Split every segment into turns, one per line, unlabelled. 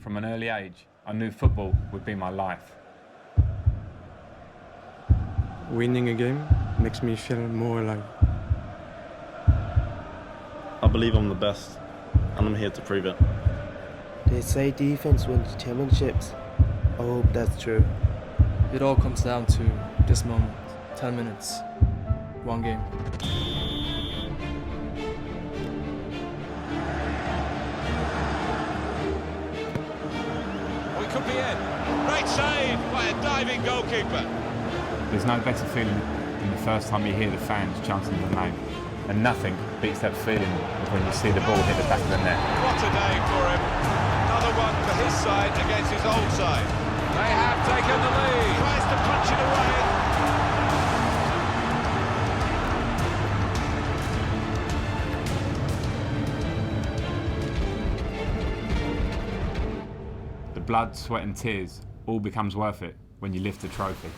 From an early age, I knew football would be my life.
Winning a game makes me feel more alive.
I believe I'm the best, and I'm here to prove it.
They say defense wins championships. I hope that's true.
It all comes down to this moment. 10 minutes, one game.
We could be in. Great save by a diving goalkeeper.
There's no better feeling than the first time you hear the fans chanting your name. And nothing beats that feeling of when you see the ball hit the back of the net.
What a day for him. Another one for his side against his old side. They have taken the lead. Tries to punch it away.
The blood, sweat and tears all becomes worth it when you lift the trophy.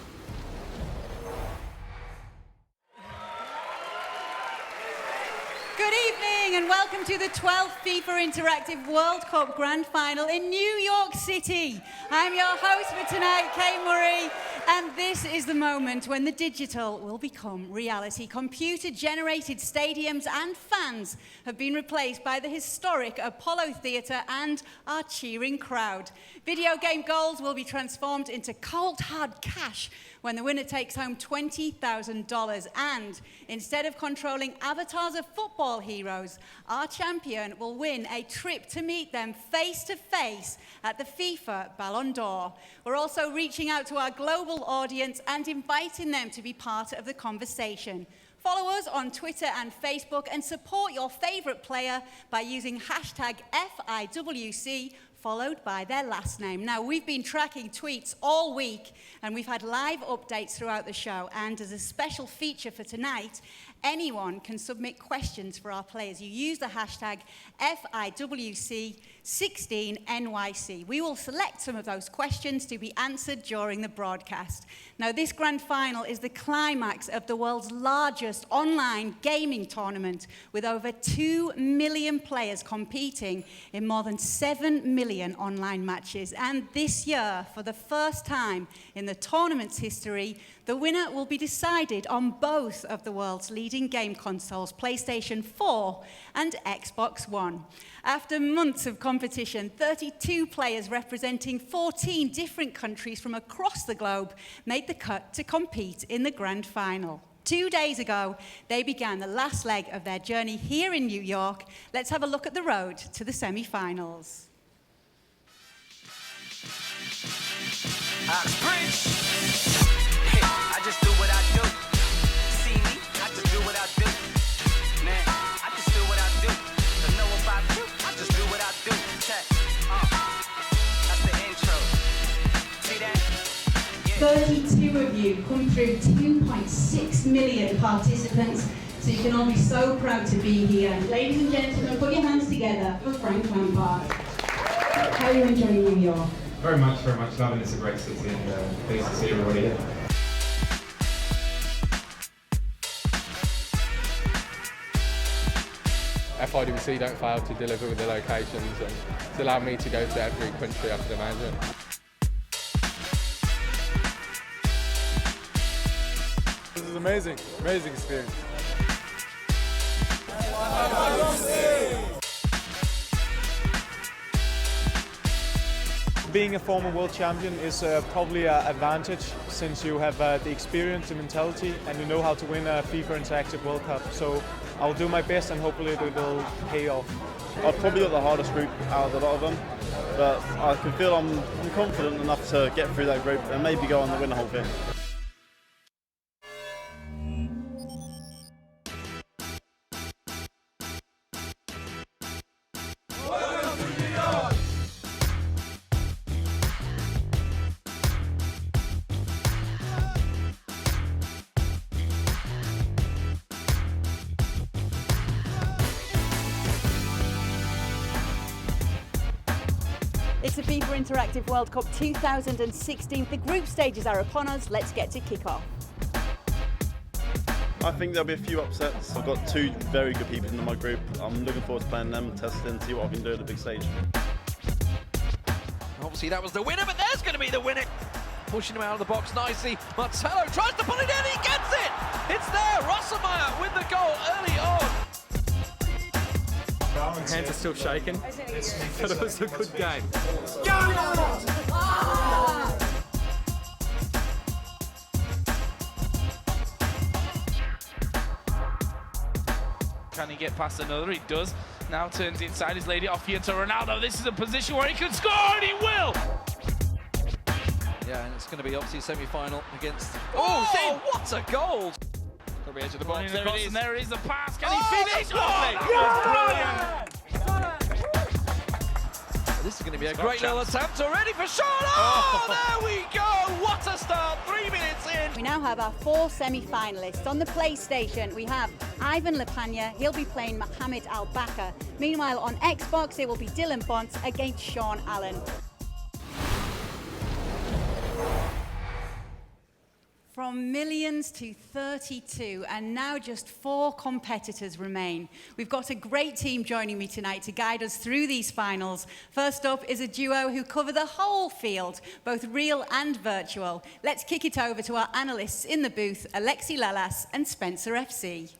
Good evening and welcome to the 12th FIFA Interactive World Cup Grand Final in New York City. I'm your host for tonight, Kay Murray, and this is the moment when the digital will become reality. Computer-generated stadiums and fans have been replaced by the historic Apollo Theatre and our cheering crowd. Video game goals will be transformed into cold hard cash when the winner takes home $20,000. And instead of controlling avatars of football heroes, our champion will win a trip to meet them face-to-face at the FIFA Ballon d'Or. We're also reaching out to our global audience and inviting them to be part of the conversation. Follow us on Twitter and Facebook and support your favourite player by using hashtag FIWC followed by their last name. Now, we've been tracking tweets all week and we've had live updates throughout the show, and as a special feature for tonight, anyone can submit questions for our players. You use the hashtag FIWC16NYC. We will select some of those questions to be answered during the broadcast. Now, this grand final is the climax of the world's largest online gaming tournament, with over 2 million players competing in more than 7 million online matches. And this year, for the first time in the tournament's history, the winner will be decided on both of the world's leading game consoles, PlayStation 4 and Xbox One. After months of competition, 32 players representing 14 different countries from across the globe made the cut to compete in the grand final. 2 days ago, they began the last leg of their journey here in New York. Let's have a look at the road to the semi-finals.
I just do what I do. See me? I just do what I do. Man, I just do what I do. Don't know about you. I just do what I do. Check. That's the intro. See that? Yeah.
32 of you come through, 2.6 million participants, so you can all be so proud to be here. Ladies and gentlemen, put your hands together for Frank Lampard. How are you enjoying New York?
Very much loving it. It's a great city and pleased to see everybody here.
FIWC don't fail to deliver with the locations, and it's allowed me to go to every country I can imagine.
This is amazing experience. Being a former world champion is probably an advantage, since you have the experience and mentality and you know how to win a FIFA Interactive World Cup. So I'll do my best and hopefully it will pay off.
I've probably got the hardest group out of a lot of them, but I can feel I'm confident enough to get through that group and maybe go on to win the whole thing.
It's the FIFA Interactive World Cup 2016. The group stages are upon us. Let's get to kick-off.
I think there'll be a few upsets. I've got two very good people in my group. I'm looking forward to playing them, testing, see what I can do at the big stage.
Obviously, that was the winner, but there's going to be the winner. Pushing him out of the box nicely. Marcelo tries to put it in, he gets it! It's there, Rosselmeyer with the goal early on.
My hands are still shaking, but it was a good game.
Can he get past another? He does. Now turns inside, his lady off here to Ronaldo. This is a position where he could score, and he will!
Yeah, and it's going to be obviously a semi-final against... Oh, what a goal!
Could be edge of the box. There it is. And there it is, the pass. Can he finish?
That was brilliant! This is going to be a great little attempt already for Sean. Oh, there we go! What a start! 3 minutes in.
We now have our 4 semi-finalists. On the PlayStation, we have Ivan Lepagna. He'll be playing Mohamed Al-Bakr. Meanwhile, on Xbox, it will be Dylan Bonts against Sean Allen. From millions to 32, and now just 4 competitors remain. We've got a great team joining me tonight to guide us through these finals. First up is a duo who cover the whole field, both real and virtual. Let's kick it over to our analysts in the booth, Alexi Lalas and Spencer FC.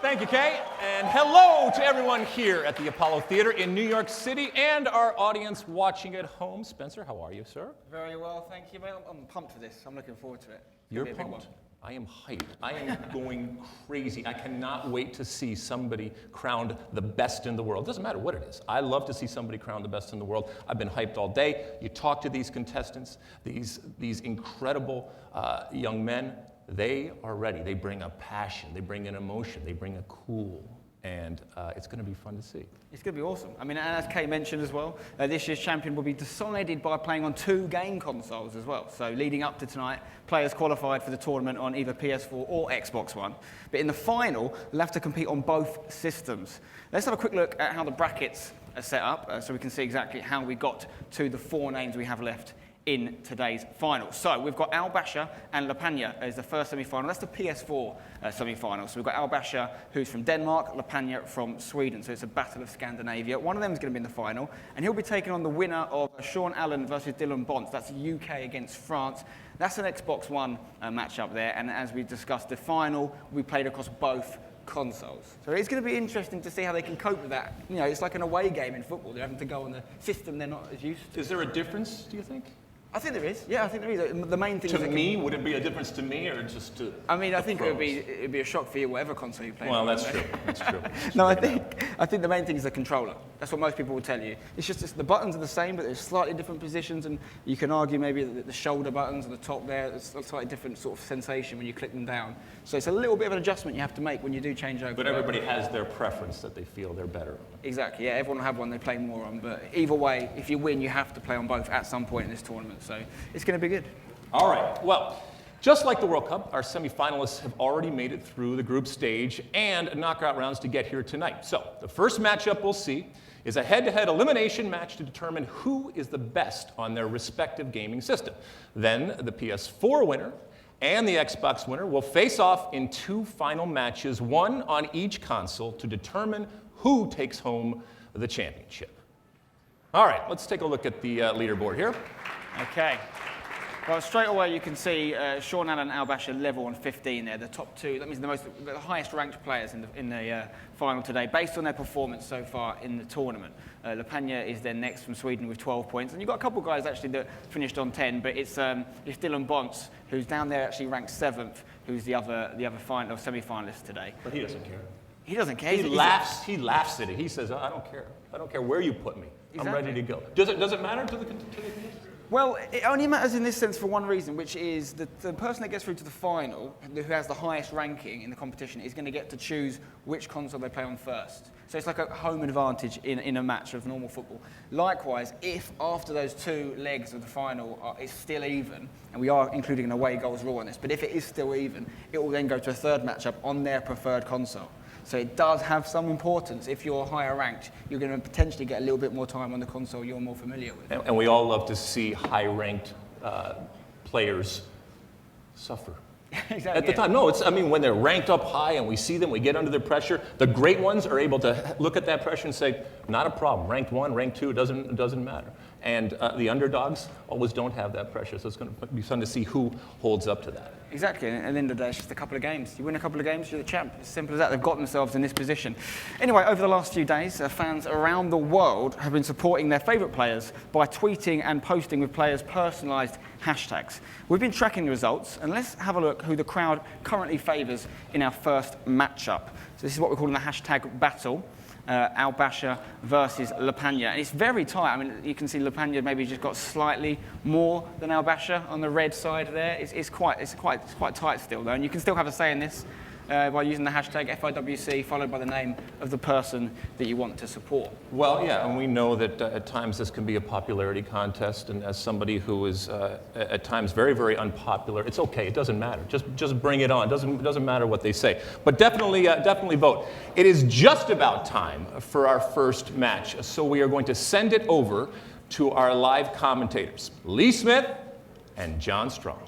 Thank you, Kay, and hello to everyone here at the Apollo Theater in New York City and our audience watching at home. Spencer, how are you, sir?
Very well, thank you, mate. I'm pumped for this. I'm looking forward to it.
You're pumped. I am hyped. I am going crazy. I cannot wait to see somebody crowned the best in the world. It doesn't matter what it is. I love to see somebody crowned the best in the world. I've been hyped all day. You talk to these contestants, these incredible young men. They are ready. They bring a passion. They bring an emotion. They bring a cool. And it's going to be fun to see.
It's going to be awesome. I mean, and as Kay mentioned as well, this year's champion will be decided by playing on 2 game consoles as well. So leading up to tonight, players qualified for the tournament on either PS4 or Xbox One. But in the final, they'll have to compete on both systems. Let's have a quick look at how the brackets are set up so we can see exactly how we got to the 4 names we have left in today's final. So we've got Al-Bakr and Lepagna as the first semi-final. That's the PS4 semi-final. So we've got Al-Bakr, who's from Denmark, Lepagna from Sweden. So it's a battle of Scandinavia. One of them is going to be in the final, and he'll be taking on the winner of Sean Allen versus Dylan Bonts. That's UK against France. That's an Xbox One matchup there, and as we discussed, the final will be played across both consoles. So it's going to be interesting to see how they can cope with that. You know, it's like an away game in football. They're having to go on the system they're not as used to.
Is there a difference, do you think?
I think there is. Yeah, I think there is. The main thing.
To me, would it be a difference to me or just to?
I mean, I think it'd be a shock for you, whatever console you play.
Well, that's true. That's true.
No, I think the main thing is the controller. That's what most people will tell you. It's just the buttons are the same, but there's slightly different positions, and you can argue maybe that the shoulder buttons at the top there, it's a slightly different sort of sensation when you click them down. So it's a little bit of an adjustment you have to make when you do change over.
But everybody has their preference that they feel they're better.
Exactly. Yeah, everyone will have one they play more on, but either way, if you win, you have to play on both at some point in this tournament. So it's going to be good.
All right. Well, just like the World Cup, our semifinalists have already made it through the group stage and knockout rounds to get here tonight. So the first matchup we'll see is a head-to-head elimination match to determine who is the best on their respective gaming system. Then the PS4 winner and the Xbox winner will face off in 2 final matches, 1 on each console, to determine who takes home the championship. All right, let's take a look at the leaderboard here.
Okay. Well, straight away you can see Sean Allen and Al-Bakr level on 15 there, the top 2. That means the highest ranked players in the final today, based on their performance so far in the tournament. Lepagna is then next from Sweden with 12 points. And you've got a couple of guys actually that finished on 10, but it's Dylan Bonts, who's down there actually ranked 7th, who's the other semi-finalist today.
But he doesn't care.
He doesn't care.
He laughs at it. He says, I don't care. I don't care where you put me.
Exactly.
I'm ready to go. Does it matter to the contestants?
Well, it only matters in this sense for one reason, which is that the person that gets through to the final, who has the highest ranking in the competition, is going to get to choose which console they play on first. So it's like a home advantage in a match of normal football. Likewise, if after those 2 legs of the final it's still even, and we are including an away goals rule on this, but if it is still even, it will then go to a 3rd matchup on their preferred console. So it does have some importance. If you're higher ranked, you're going to potentially get a little bit more time on the console you're more familiar with.
And we all love to see high-ranked players suffer.
Exactly.
At the time, no, I mean, when they're ranked up high and we see them, we get under their pressure, the great ones are able to look at that pressure and say, not a problem, ranked 1, ranked 2, it doesn't matter. And the underdogs always don't have that pressure, so it's going to be fun to see who holds up to that.
Exactly, and at the end of the day, it's just a couple of games. You win a couple of games, you're the champ. It's simple as that. They've got themselves in this position. Anyway, over the last few days, fans around the world have been supporting their favourite players by tweeting and posting with players' personalised hashtags. We've been tracking the results, and let's have a look who the crowd currently favours in our first matchup. So this is what we're calling the hashtag battle. Al Basha versus Lepanya. And it's very tight. I mean, you can see Lepanya maybe just got slightly more than Al Basha on the red side there. It's quite tight still, though. And you can still have a say in this by using the hashtag FIWC followed by the name of the person that you want to support.
Well, yeah, and we know that at times this can be a popularity contest, and as somebody who is at times very, very unpopular, it's okay. It doesn't matter. Just bring it on. It doesn't matter what they say. But definitely vote. It is just about time for our first match, so we are going to send it over to our live commentators, Lee Smith and John Strong.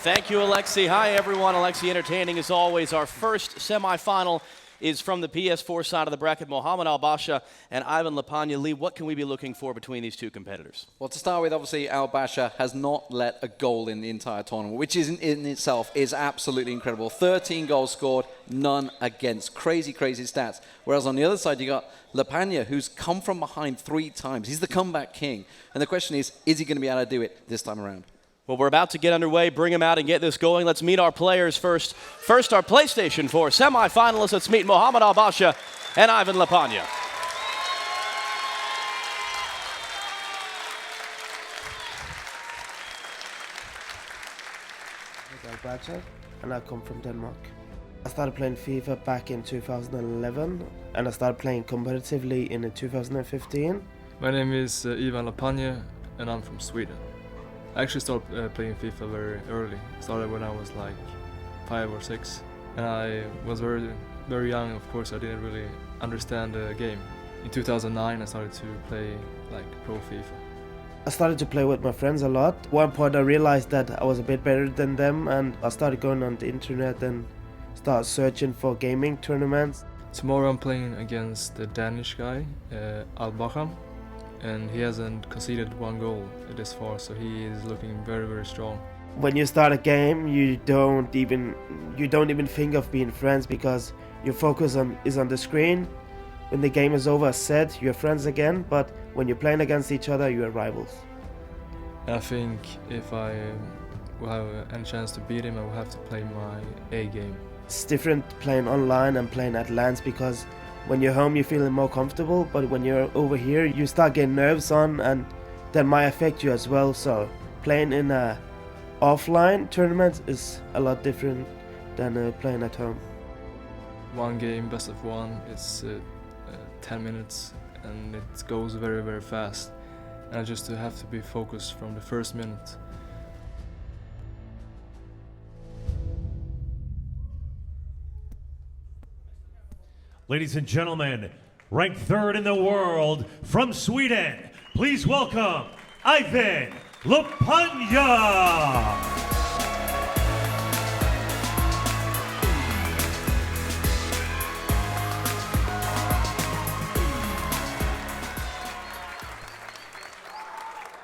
Thank you, Alexi. Hi, everyone. Alexi entertaining as always. Our first semifinal is from the PS4 side of the bracket, Mohamed Al Basha and Ivan Lepanya. Lee, what can we be looking for between these two competitors?
Well, to start with, obviously, Al Basha has not let a goal in the entire tournament, which is in itself is absolutely incredible. 13 goals scored, none against. Crazy, crazy stats. Whereas on the other side, you got Lepanya, who's come from behind 3 times. He's the comeback king. And the question is he going to be able to do it this time around?
Well, we're about to get underway. Bring him out and get this going. Let's meet our players first. First, our PlayStation 4 semifinalists. Let's meet Mohamed Al Basha and Ivan Lepanya.
I'm Al Basha, and I come from Denmark. I started playing FIFA back in 2011, and I started playing competitively in 2015.
My name is Ivan Lepanya, and I'm from Sweden. I actually started playing FIFA very early. Started when I was like 5 or 6, and I was very, very young. Of course, I didn't really understand the game. In 2009, I started to play like pro FIFA.
I started to play with my friends a lot. At one point, I realized that I was a bit better than them, and I started going on the internet and started searching for gaming tournaments.
Tomorrow, I'm playing against the Danish guy, Al Basha. And he hasn't conceded 1 goal this far, so he is looking very, very strong.
When you start a game, you don't even think of being friends because your focus is on the screen. When the game is over, set, you're friends again. But when you're playing against each other, you are rivals.
I think if I will have any chance to beat him, I will have to play my A game.
It's different playing online and playing at LANs because when you're home, you're feeling more comfortable, but when you're over here, you start getting nerves on, and that might affect you as well. So playing in a offline tournament is a lot different than playing at home.
1 game, best of 1, it's 10 minutes, and it goes very, very fast. And I just have to be focused from the first minute.
Ladies and gentlemen, ranked 3rd in the world from Sweden, please welcome Ivan Lepanya.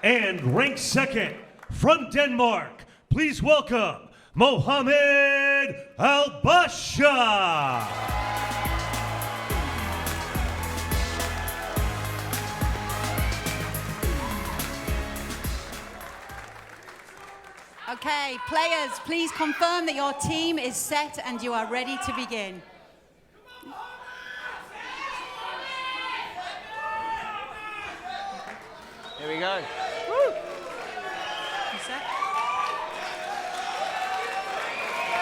And ranked 2nd from Denmark, please welcome Mohamed Al Basha.
Okay, players, please confirm that your team is set and you are ready to begin.
Here we go.
Woo.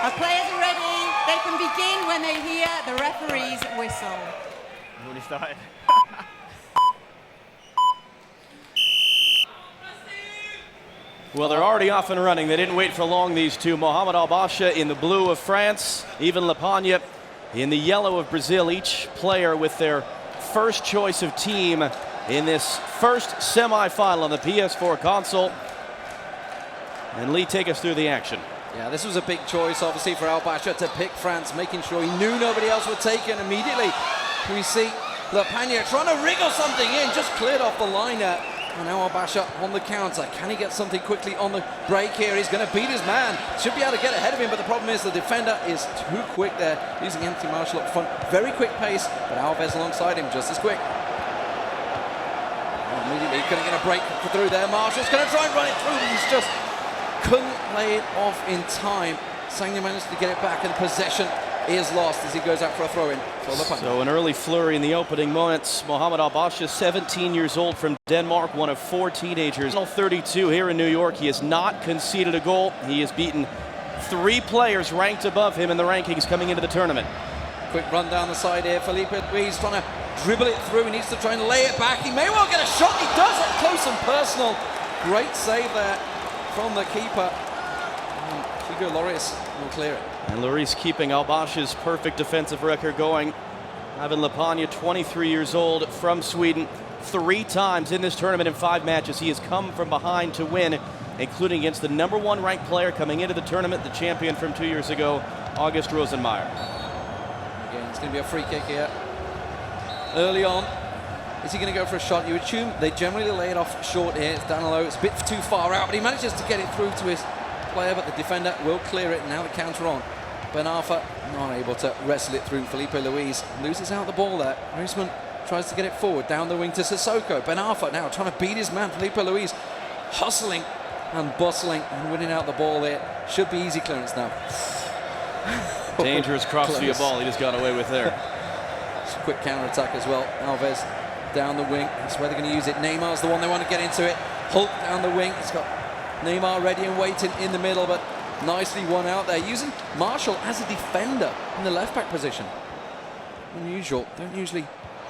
Our players are ready. They can begin when they hear the referee's whistle.
We've already started.
Well, they're already off and running. They didn't wait for long, these two. Mohamed Al Basha in the blue of France, Ivan Lepanya in the yellow of Brazil. Each player with their first choice of team in this first semi-final on the PS4 console. And Lee, take us through the action.
Yeah, this was a big choice, obviously, for Al Basha to pick France, making sure he knew nobody else would take it immediately. We see Lapagna trying to wriggle something in, just cleared off the line there. And now Al-Basha on the counter. Can he get something quickly on the break here? He's going to beat his man. Should be able to get ahead of him, but the problem is the defender is too quick there, using Anthony Marshall up front. Very quick pace, but Alves alongside him just as quick. Immediately going to get a break through there. Marshall's going to try and run it through, but he's just couldn't lay it off in time. Sagna managed to get it back, and possession is lost as he goes out for a throw-in.
So an early flurry in the opening moments. Mohamed Al-Basha, 17 years old from Denmark, one of 4 teenagers. 32 here in New York. He has not conceded a goal. He has beaten 3 players ranked above him in the rankings coming into the tournament.
Quick run down the side here. Felipe Luis trying to dribble it through. He needs to try and lay it back. He may well get a shot. He does it close and personal. Great save there from the keeper. Hugo Lloris will clear it.
And Lloris keeping Al-Basha's perfect defensive record going. Ivan Lapagna, 23 years old, from Sweden. 3 times in this tournament in 5 matches. He has come from behind to win, including against the #1 ranked player coming into the tournament, the champion from 2 years ago, August Rosenmeier.
Again, it's going to be a free kick here. Early on, is he going to go for a shot? You assume they generally lay it off short here. It's down low, it's a bit too far out, but he manages to get it through to his player, but the defender will clear it. Now the counter on. Ben Arfa not able to wrestle it through. Felipe Luis loses out the ball there. Griezmann tries to get it forward down the wing to Sissoko. Ben Arfa now trying to beat his man. Felipe Luis hustling and bustling and winning out the ball there. Should be easy clearance now.
Dangerous cross-field ball he just got away with there.
It's a quick counter-attack as well. Alves down the wing. That's where they're going to use it. Neymar's the one they want to get into it. Hulk down the wing. He's got Neymar ready and waiting in the middle, but nicely won out there. Using Marshall as a defender in the left-back position. Unusual. Don't usually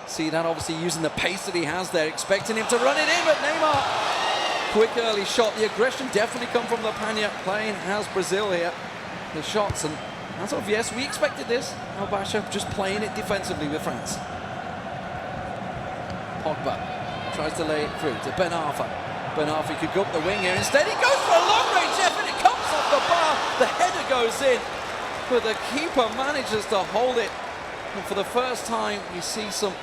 see that. Obviously using the pace that he has there. Expecting him to run it in, but Neymar, quick early shot. The aggression definitely come from Lapagna, playing as Brazil here. The shots, and as of yes, we expected this. Al-Basha just playing it defensively with France. Pogba tries to lay it through to Ben Arfa. Ben Arfa could go up the wing here. Instead, he goes for a long-range effort. It comes off the bar. The header goes in, but the keeper manages to hold it. And for the first time, you see some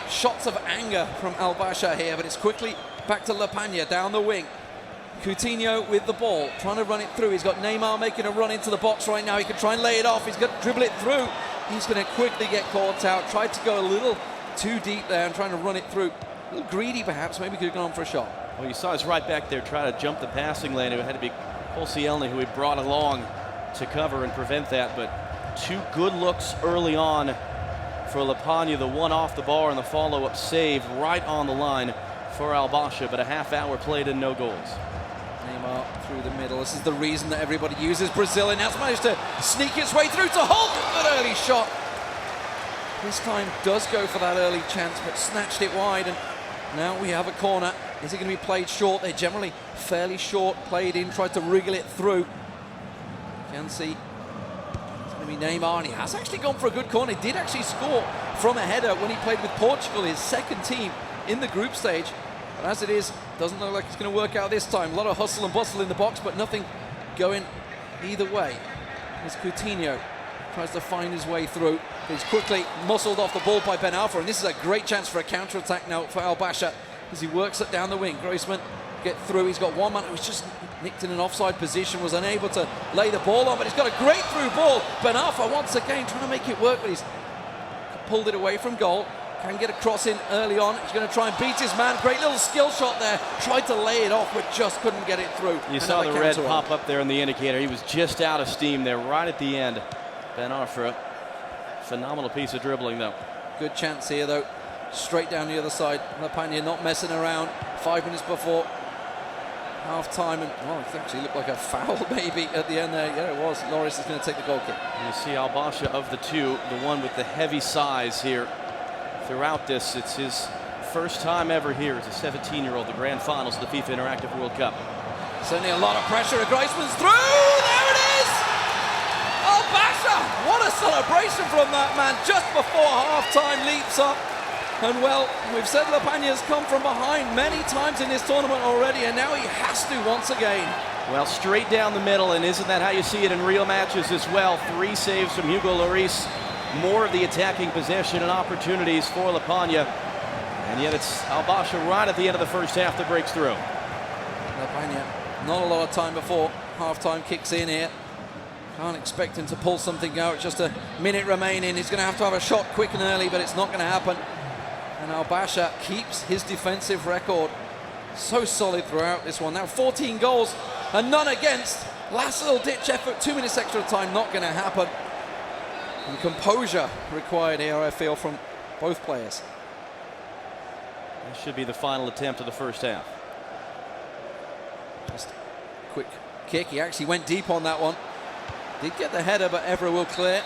shots of anger from Al-Basha here, but it's quickly back to Lapagna down the wing. Coutinho with the ball, trying to run it through. He's got Neymar making a run into the box right now. He can try and lay it off. He's got to dribble it through. He's going to quickly get caught out. Tried to go a little too deep there and trying to run it through. A little greedy, perhaps. Maybe could have gone for a shot.
Well, you saw us right back there trying to jump the passing lane. It had to be Koscielny who he brought along to cover and prevent that. But 2 good looks early on for Lapagna. The one off the bar and the follow-up save right on the line for Al-Basha. But a half hour played and no goals.
Neymar through the middle. This is the reason that everybody uses Brazil, and has managed to sneak its way through to Hulk. Good early shot. This time does go for that early chance, but snatched it wide, and now we have a corner. Is it going to be played short? They're generally fairly short, played in, tried to wriggle it through. You can see it's going to be Neymar, and he has actually gone for a good corner. He did actually score from a header when he played with Portugal, his second team in the group stage. But as it is, doesn't look like it's going to work out this time. A lot of hustle and bustle in the box, but nothing going either way. As Coutinho tries to find his way through. He's quickly muscled off the ball by Ben Arfa, and this is a great chance for a counter-attack now for Al-Basha as he works it down the wing. Griezmann get through. He's got one man who was just nicked in an offside position, was unable to lay the ball on, but he's got a great through ball. Ben Arfa once again trying to make it work, but he's pulled it away from goal. Can get a cross in early on. He's going to try and beat his man. Great little skill shot there. Tried to lay it off, but just couldn't get it through.
You saw the red pop up there in the indicator. He was just out of steam there right at the end. Ben Arfa, phenomenal piece of dribbling though.
Good chance here though. Straight down the other side. Lapagna not messing around. 5 minutes before half time, and well, it actually looked like a foul maybe at the end there. Yeah, it was. Lloris is going to take the goal kick.
You see Al-Basha of the 2, the one with the heavy size here. Throughout this, it's his first time ever here as a 17-year-old, the grand finals of the FIFA Interactive World Cup.
Certainly a lot of pressure. Griezmann's through. There it is. Al-Basha. What a celebration from that man just before half-time. Leaps up. And well, we've said Lapagna's come from behind many times in this tournament already, and now he has to once again.
Well, straight down the middle, and isn't that how you see it in real matches as well? 3 saves from Hugo Lloris. more of the attacking possession and opportunities for Lepanya. And yet it's Al-Basha right at the end of the first half that breaks through.
Lepanya, not a lot of time before half-time kicks in here. Can't expect him to pull something out. Just a minute remaining. He's going to have a shot quick and early, but it's not going to happen. And Al-Basha keeps his defensive record so solid throughout this one. Now 14 goals and none against. Last little ditch effort, 2 minutes extra time, not going to happen. And composure required here, I feel, from both players.
This should be the final attempt of the first half.
Just a quick kick. He actually went deep on that one. Did get the header, but Evra will clear.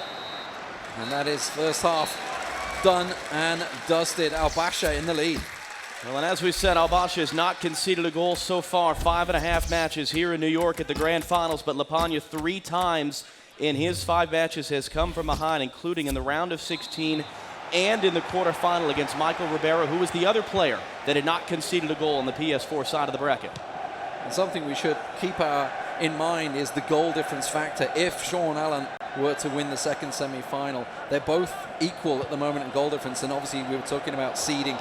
And that is first half done and dusted. Al-Basha in the lead.
Well, and as we said, Al-Basha has not conceded a goal so far. 5.5 matches here in New York at the Grand Finals, but Lepanya 3 times in his 5 matches has come from behind, including in the round of 16 and in the quarterfinal against Michael Ribeiro, who was the other player that had not conceded a goal on the PS4 side of the bracket.
And something we should keep in mind is the goal difference factor. If Sean Allen were to win the second semi-final, they're both equal at the moment in goal difference, and obviously we were talking about seeding.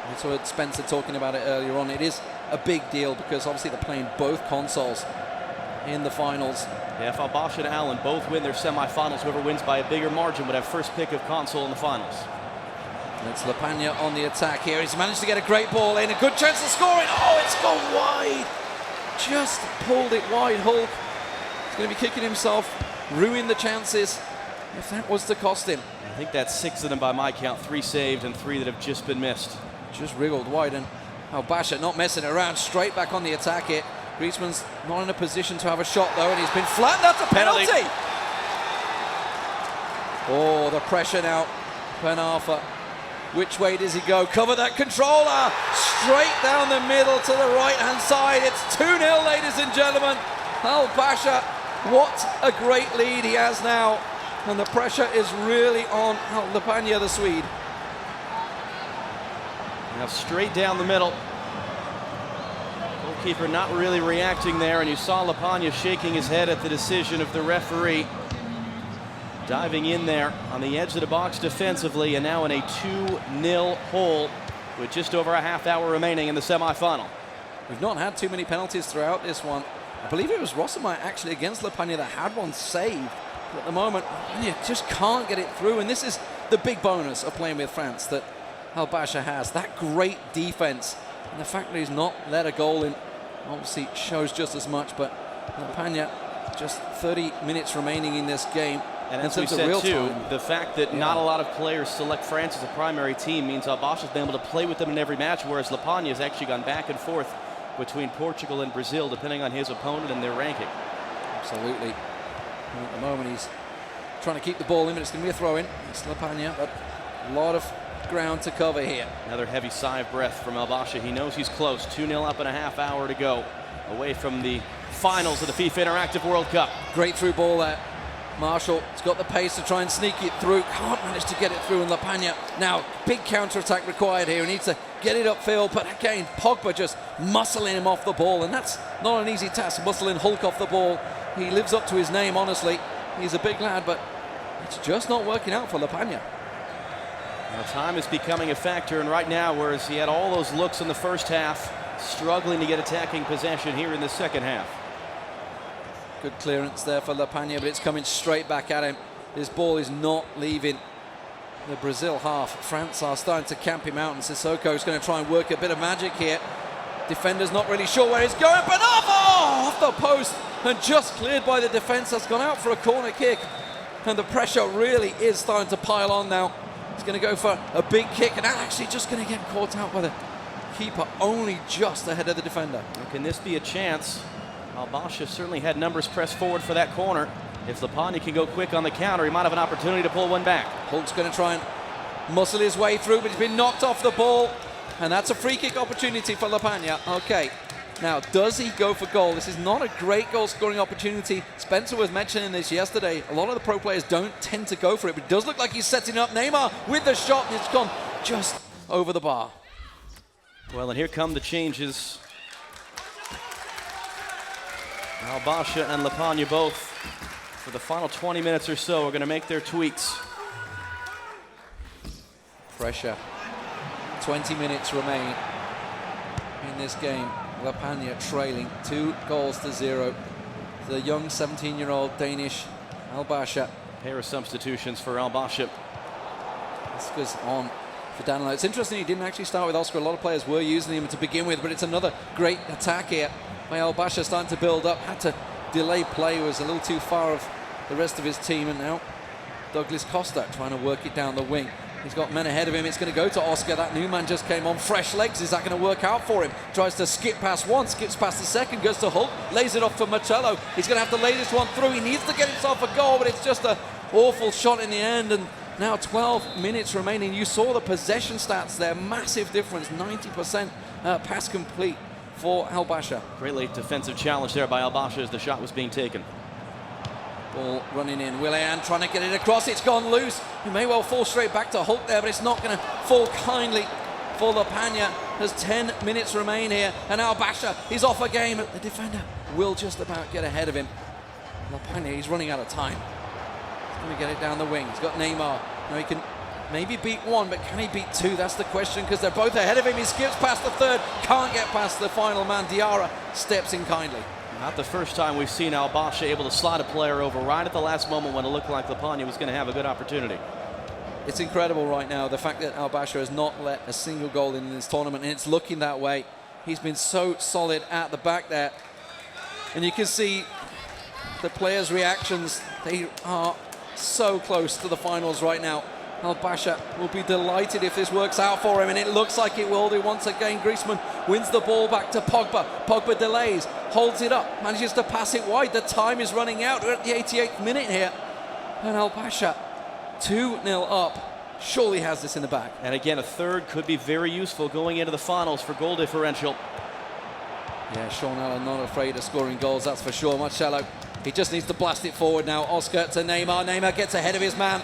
We saw Spencer talking about it earlier on. It is a big deal because obviously they're playing both consoles in the finals.
Yeah, if Al-Basha and Allen both win their semi-finals, whoever wins by a bigger margin would have first pick of console in the finals.
And it's Lepanya on the attack here. He's managed to get a great ball in, a good chance of scoring. Oh, it's gone wide. Just pulled it wide. Hulk is going to be kicking himself, ruin the chances if that was to cost him.
I think that's 6 of them by my count, 3 saved and 3 that have just been missed.
Just wriggled wide, and Al-Basha not messing around, straight back on the attack here. Griezmann's not in a position to have a shot though, and he's been flattened. That's a penalty! Oh, the pressure now. Ben-Arfa. Which way does he go? Cover that controller! Straight down the middle to the right-hand side. It's 2-0, ladies and gentlemen. Al-Basha, what a great lead he has now. And the pressure is really on Lepanya, the Swede.
Now straight down the middle. Goalkeeper not really reacting there, and you saw Lepanya shaking his head at the decision of the referee. Diving in there on the edge of the box defensively, and now in a 2-0 hole with just over a half hour remaining in the semi-final.
We've not had too many penalties throughout this one. I believe it was Rossumai actually against Lepanya that had one saved. But at the moment, you just can't get it through, and this is the big bonus of playing with France that Al-Basha has. That great defense, and the fact that he's not let a goal in obviously shows just as much. But Lepanya, just 30 minutes remaining in this game.
And as we said too, the fact that not a lot of players select France as a primary team means Al-Basha's been able to play with them in every match, whereas Lepanya has actually gone back and forth between Portugal and Brazil, depending on his opponent and their ranking.
Absolutely. And at the moment, he's trying to keep the ball in, but it's going to be a throw-in. It's Lepanya, but a lot of ground to cover here.
Another heavy sigh of breath from Al-Basha. He knows he's close. 2-0 up in a half hour to go, away from the finals of the FIFA Interactive World Cup.
Great through ball there. Marshall has got the pace to try and sneak it through. Can't manage to get it through, and Lepanya now big counter-attack required here. He needs to get it upfield, but again, Pogba just muscling him off the ball, and that's not an easy task, muscling Hulk off the ball. He lives up to his name, honestly. He's a big lad, but it's just not working out for Lepanya.
Now, time is becoming a factor, and right now, whereas he had all those looks in the first half, struggling to get attacking possession here in the second half.
Good clearance there for Lepanya, but it's coming straight back at him. This ball is not leaving the Brazil half. France are starting to camp him out, and Sissoko is going to try and work a bit of magic here. Defender's not really sure where he's going, but off the post, and just cleared by the defense. That's gone out for a corner kick, and the pressure really is starting to pile on now. He's going to go for a big kick, and actually just going to get caught out by the keeper, only just ahead of the defender.
Can this be a chance? Al-Basha certainly had numbers pressed forward for that corner. If Lepanya can go quick on the counter, he might have an opportunity to pull one back.
Hulk's going to try and muscle his way through, but he's been knocked off the ball, and that's a free kick opportunity for Lepanya. Okay, now does he go for goal? This is not a great goal scoring opportunity. Spencer was mentioning this yesterday. A lot of the pro players don't tend to go for it, but it does look like he's setting up Neymar with the shot, and it's gone just over the bar.
Well, and here come the changes. Al-Basha and Lepanya both for the final 20 minutes or so are going to make their tweaks.
Pressure. 20 minutes remain in this game. La Pagna trailing 2-0. The young 17-year-old Danish Al Basha.
Pair of substitutions for Al Basha.
Oscar's on for Danilo. It's interesting he didn't actually start with Oscar. A lot of players were using him to begin with, but it's another great attack here by Al Basha, starting to build up. Had to delay play, was a little too far of the rest of his team, and now Douglas Costa trying to work it down the wing. He's got men ahead of him. It's going to go to Oscar. That new man just came on. Fresh legs. Is that going to work out for him? Tries to skip past one, skips past the second, goes to Hulk, lays it off for Marcello. He's going to have to lay this one through. He needs to get himself a goal, but it's just an awful shot in the end. And now 12 minutes remaining. You saw the possession stats there. Massive difference. 90% pass complete for Al Basha.
Great late defensive challenge there by Al Basha as the shot was being taken.
Ball running in. Willian trying to get it across. It's gone loose. It may well fall straight back to Hulk there, but it's not going to fall kindly for La Pagna. There's 10 minutes remain here, and Al Basha is off a game. The defender will just about get ahead of him. La Pagna, he's running out of time. He's going to get it down the wing. He's got Neymar. Now he can maybe beat one, but can he beat two? That's the question, because they're both ahead of him. He skips past the third, can't get past the final man. Diarra steps in kindly.
Not the first time we've seen Al Basha able to slide a player over right at the last moment when it looked like La Pagna was going to have a good opportunity.
It's incredible right now, the fact that Al Basha has not let a single goal in this tournament, and it's looking that way. He's been so solid at the back there. And you can see the players' reactions. They are so close to the finals right now. Al Basha will be delighted if this works out for him, and it looks like it will do once again. Griezmann wins the ball back to Pogba. Pogba delays, holds it up, manages to pass it wide. The time is running out. We're at the 88th minute here. And Al Basha, 2-0 up, surely has this in the bag.
And again, a third could be very useful going into the finals for goal differential.
Yeah, Sean Allen not afraid of scoring goals, that's for sure. Marcello, he just needs to blast it forward now. Oscar to Neymar. Neymar gets ahead of his man.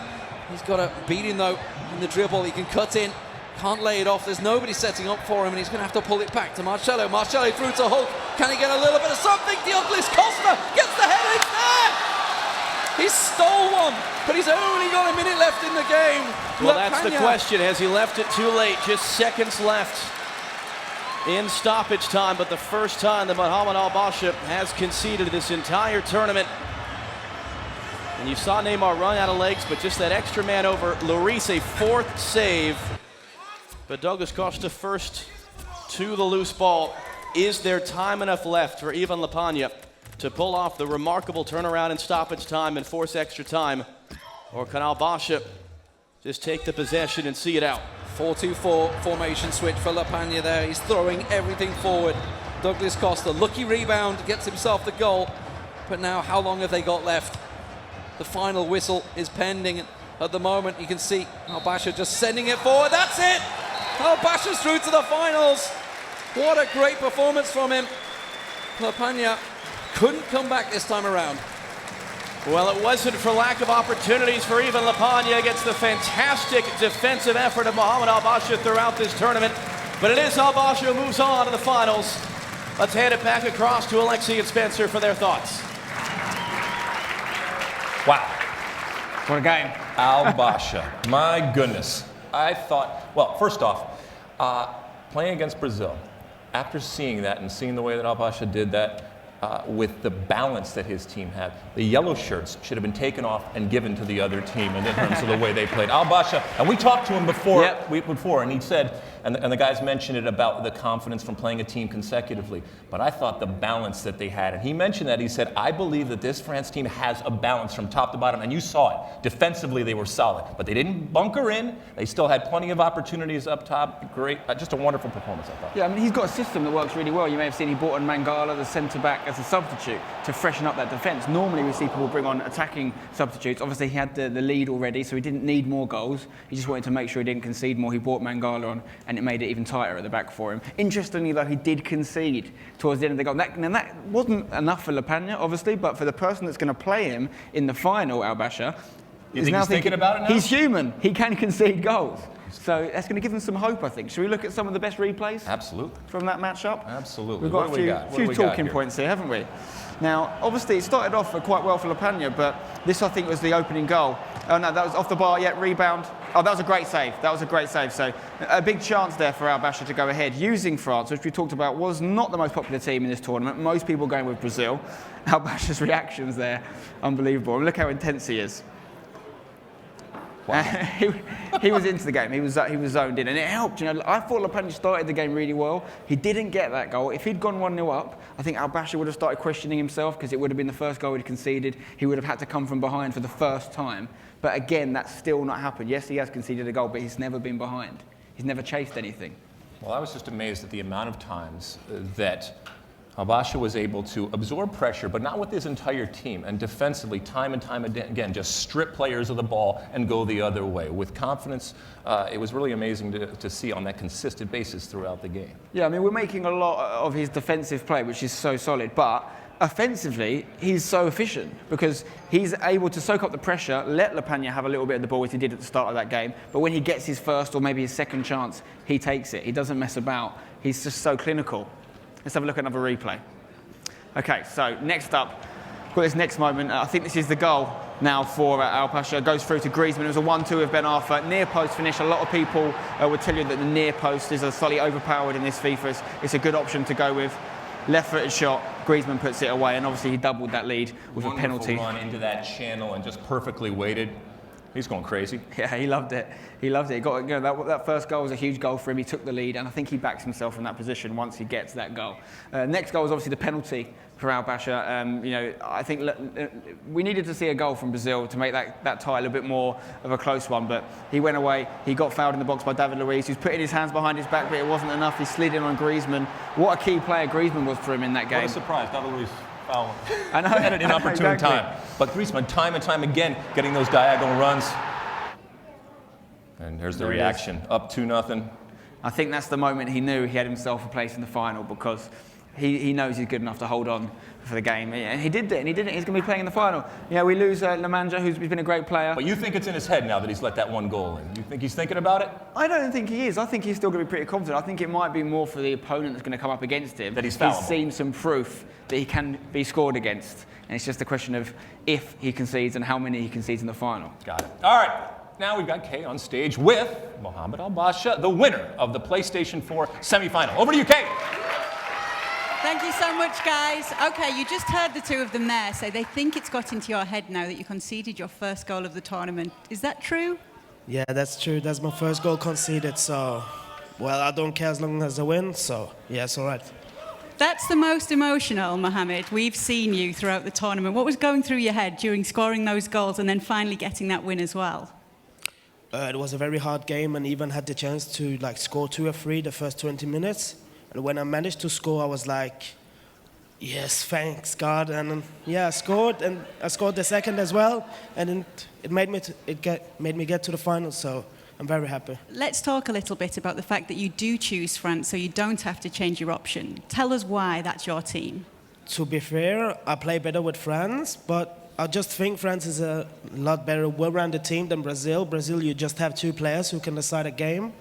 He's got to beat him though in the dribble. He can cut in, can't lay it off. There's nobody setting up for him, and he's going to have to pull it back to Marcello. Marcello through to Hulk. Can he get a little bit of something? Douglas Costa gets the header. It's there. He stole one, but he's only got a minute left in the game.
Well, that's the question. Has he left it too late? Just seconds left in stoppage time, but the first time that Mohamed Al Basha has conceded this entire tournament. And you saw Neymar run out of legs, but just that extra man over Lloris, a fourth save. But Douglas Costa first to the loose ball. Is there time enough left for Ivan La Pagna to pull off the remarkable turnaround in stoppage time and force extra time? Or can Al Basha just take the possession and see it out?
4-2-4 formation switch for La Pagna there. He's throwing everything forward. Douglas Costa, lucky rebound, gets himself the goal. But now how long have they got left? The final whistle is pending. At the moment, you can see Al Basha just sending it forward. That's it! Al Basha's through to the finals. What a great performance from him. La Pagna couldn't come back this time around.
Well, it wasn't for lack of opportunities for Ivan La Pagna against the fantastic defensive effort of Mohamed Al Basha throughout this tournament. But it is Al Basha who moves on to the finals. Let's hand it back across to Alexi and Spencer for their thoughts.
Wow.
What a game.
Al Basha. My goodness. I thought, well, first off, playing against Brazil, after seeing that and seeing the way that Al Basha did that, with the balance that his team had, the yellow shirts should have been taken off and given to the other team in terms of the way they played. Al Basha, and we talked to him before, and he said, and the guys mentioned it about the confidence from playing a team consecutively, but I thought the balance that they had, and he mentioned that, he said, I believe that this France team has a balance from top to bottom, and you saw it. Defensively, they were solid, but they didn't bunker in. They still had plenty of opportunities up top. Great, just a wonderful performance, I thought.
Yeah, I mean, he's got a system that works really well. You may have seen he brought on Mangala, the centre-back, as a substitute to freshen up that defence. Normally we see people bring on attacking substitutes. Obviously he had the lead already, so he didn't need more goals. He just wanted to make sure he didn't concede more. He brought Mangala on, and it made it even tighter at the back for him. Interestingly though, he did concede towards the end of the goal. That wasn't enough for La Pagna, obviously, but for the person that's going to play him in the final, Al Basha, is
think
now
he's thinking about it now?
He's human. He can concede goals. So that's going to give him some hope, I think. Should we look at some of the best replays?
Absolutely.
From that matchup?
Absolutely.
We've got a few talking
here?
points here, haven't we? Now, obviously, it started off quite well for Lapagna, but this, I think, was the opening goal. Oh, no, that was off the bar, rebound. Oh, that was a great save. That was a great save. So a big chance there for Al Basha to go ahead. Using France, which we talked about, was not the most popular team in this tournament. Most people going with Brazil. Al Basha's reactions there, unbelievable. And look how intense he is. Wow. he was into the game. He was zoned in, and it helped. You know, I thought Lapagna started the game really well. He didn't get that goal. If he'd gone 1-0 up, I think Al Basha would have started questioning himself because it would have been the first goal he'd conceded. He would have had to come from behind for the first time. But again, that's still not happened. Yes, he has conceded a goal, but he's never been behind. He's never chased anything.
Well, I was just amazed at the amount of times that Al Basha was able to absorb pressure, but not with his entire team, and defensively, time and time again, just strip players of the ball and go the other way. With confidence, it was really amazing to see on that consistent basis throughout the game.
Yeah, I mean, we're making a lot of his defensive play, which is so solid, but offensively, he's so efficient because he's able to soak up the pressure, let Lapagna have a little bit of the ball as he did at the start of that game, but when he gets his first or maybe his second chance, he takes it. He doesn't mess about. He's just so clinical. Let's have a look at another replay. Okay, so next up, got this next moment. I think this is the goal now for Al Basha. Goes through to Griezmann. It was a 1-2 with Ben Arfa. Near post finish. A lot of people would tell you that the near post is slightly overpowered in this FIFA. It's a good option to go with. Left-footed shot. Griezmann puts it away, and obviously he doubled that lead with a penalty.
Run into that channel and just perfectly weighted. He's going crazy.
Yeah, he loved it. He loved it. He got, you know, that first goal was a huge goal for him. He took the lead, and I think he backs himself in that position once he gets that goal. Next goal was obviously the penalty for Al Basha. You know, I think we needed to see a goal from Brazil to make that tie a little bit more of a close one, but he went away. He got fouled in the box by David Luiz, who's putting his hands behind his back, but it wasn't enough. He slid in on Griezmann. What a key player Griezmann was for him in that game.
What a surprise, David Luiz. Foul.
I know.
At an inopportune
exactly.
time. But Griezmann, time and time again, getting those diagonal runs. And there's the reaction, up 2-0.
I think that's the moment he knew he had himself a place in the final because he knows he's good enough to hold on for the game. And he did it, and he did it. He's going to be playing in the final. You know, we lose Nemanja, who's been a great player.
But you think it's in his head now that he's let that one goal in? You think he's thinking about it?
I don't think he is. I think he's still going to be pretty confident. I think it might be more for the opponent that's going to come up against him.
That he's fallible.
He's seen some proof that he can be scored against. And it's just a question of if he concedes and how many he concedes in the final.
Got it. All right. Now we've got Kay on stage with Mohamed Al Basha, the winner of the PlayStation 4 semi-final. Over to you, Kay.
Thank you so much, guys. Okay, you just heard the two of them there say they think it's got into your head now that you conceded your first goal of the tournament. Is that true?
Yeah, that's true. That's my first goal conceded, so, well, I don't care as long as I win, so, yeah, it's all right.
That's the most emotional, Mohamed, we've seen you throughout the tournament. What was going through your head during scoring those goals and then finally getting that win as well?
It was a very hard game and even had the chance to score 2 or 3 the first 20 minutes. And when I managed to score, I was like, yes, thanks God. And yeah, I scored, and I scored the second as well. And it made me get to the final, so I'm very happy.
Let's talk a little bit about the fact that you do choose France, so you don't have to change your option. Tell us why that's your team.
To be fair, I play better with France, but I just think France is a lot better, well-rounded team than Brazil. Brazil, you just have 2 players who can decide a game.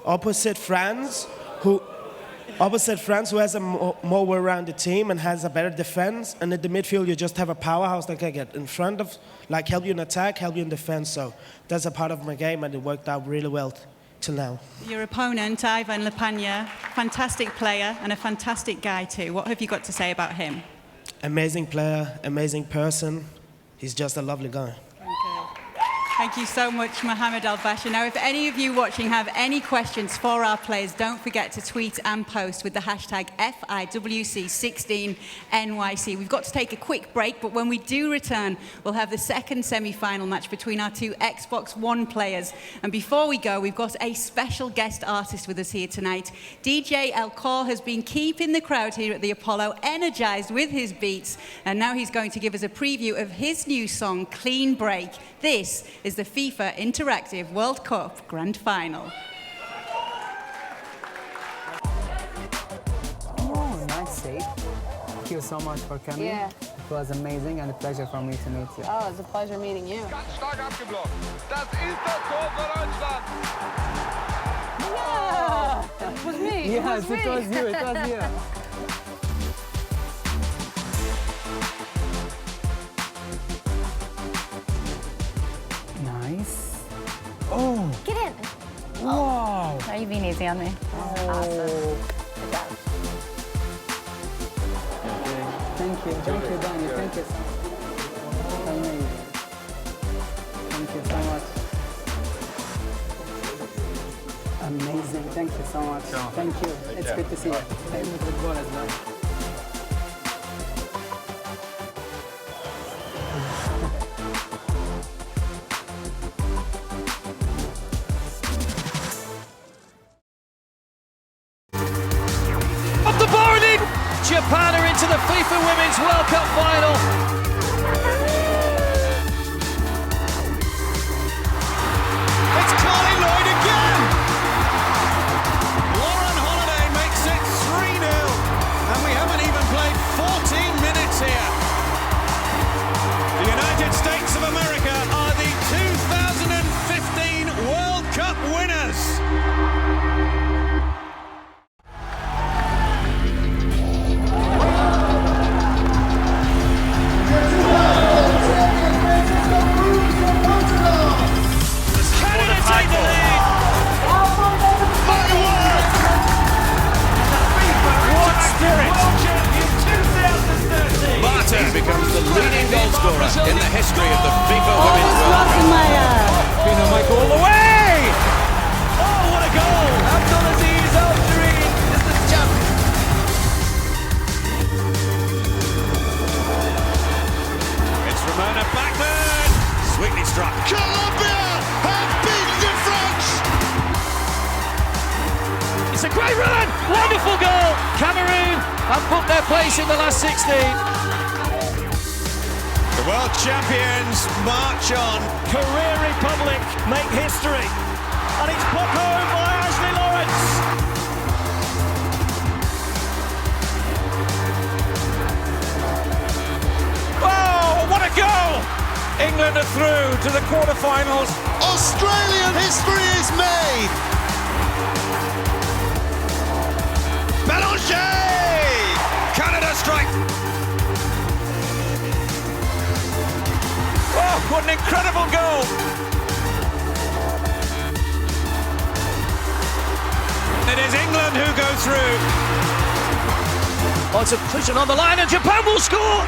Opposite France, who has a more well-rounded team and has a better defense. And in the midfield, you just have a powerhouse that can get in front of, help you in attack, help you in defense. So that's a part of my game, and it worked out really well till now.
Your opponent, Ivan Lapagna, fantastic player and a fantastic guy too. What have you got to say about him?
Amazing player, amazing person. He's just a lovely guy.
Thank you so much, Mohamed Al Basha. Now, if any of you watching have any questions for our players, don't forget to tweet and post with the hashtag FIWC16NYC. We've got to take a quick break, but when we do return, we'll have the second semi-final match between our 2 Xbox One players. And before we go, we've got a special guest artist with us here tonight. DJ El Cor has been keeping the crowd here at the Apollo energized with his beats, and now he's going to give us a preview of his new song, Clean Break. This is the FIFA Interactive World Cup Grand Final.
Oh, nice save. you so much for coming.
Yeah.
It was amazing and a pleasure for me to meet you.
Oh, it's a pleasure meeting you.
Ganz stark abgeblockt. Das ist das Tor für Deutschland.
Yeah, it was me.
Yes, it was you. It was you. Nice. Oh.
Get in.
Wow.
Are you being easy on me? Awesome. Good job.
Thank you, Danny. Thank you. Amazing. Thank you so much. Amazing. Thank you so much. Thank you. It's good to see you. Thank you for the ball as well.
Up the bar and in! Japan are into the FIFA Women's World Cup final.
It's Carly Lloyd again! Lauren Holiday makes it 3-0, and we haven't even played 14 minutes here. The United States of America are the 2015 World Cup winners.
Martin becomes the leading goal scorer in the history of the FIFA Women's World Cup.
Pino might go all the way! Oh, what a goal! Abdulaziz Al-Jareen is the champion.
It's Ramona Blackburn. Sweetly struck. Colombia have beaten France.
It's a great run! Wonderful goal! Cameroon have put their place in the last 16.
The world champions march on.
Career Republic make history. And it's put home by Ashley Lawrence.
Oh, what a goal! England are through to the quarterfinals.
Australian history is made. Belanger! Canada strike.
Oh, what an incredible goal!
It is England who go through.
Oh, it's a collision on the line and Japan will score!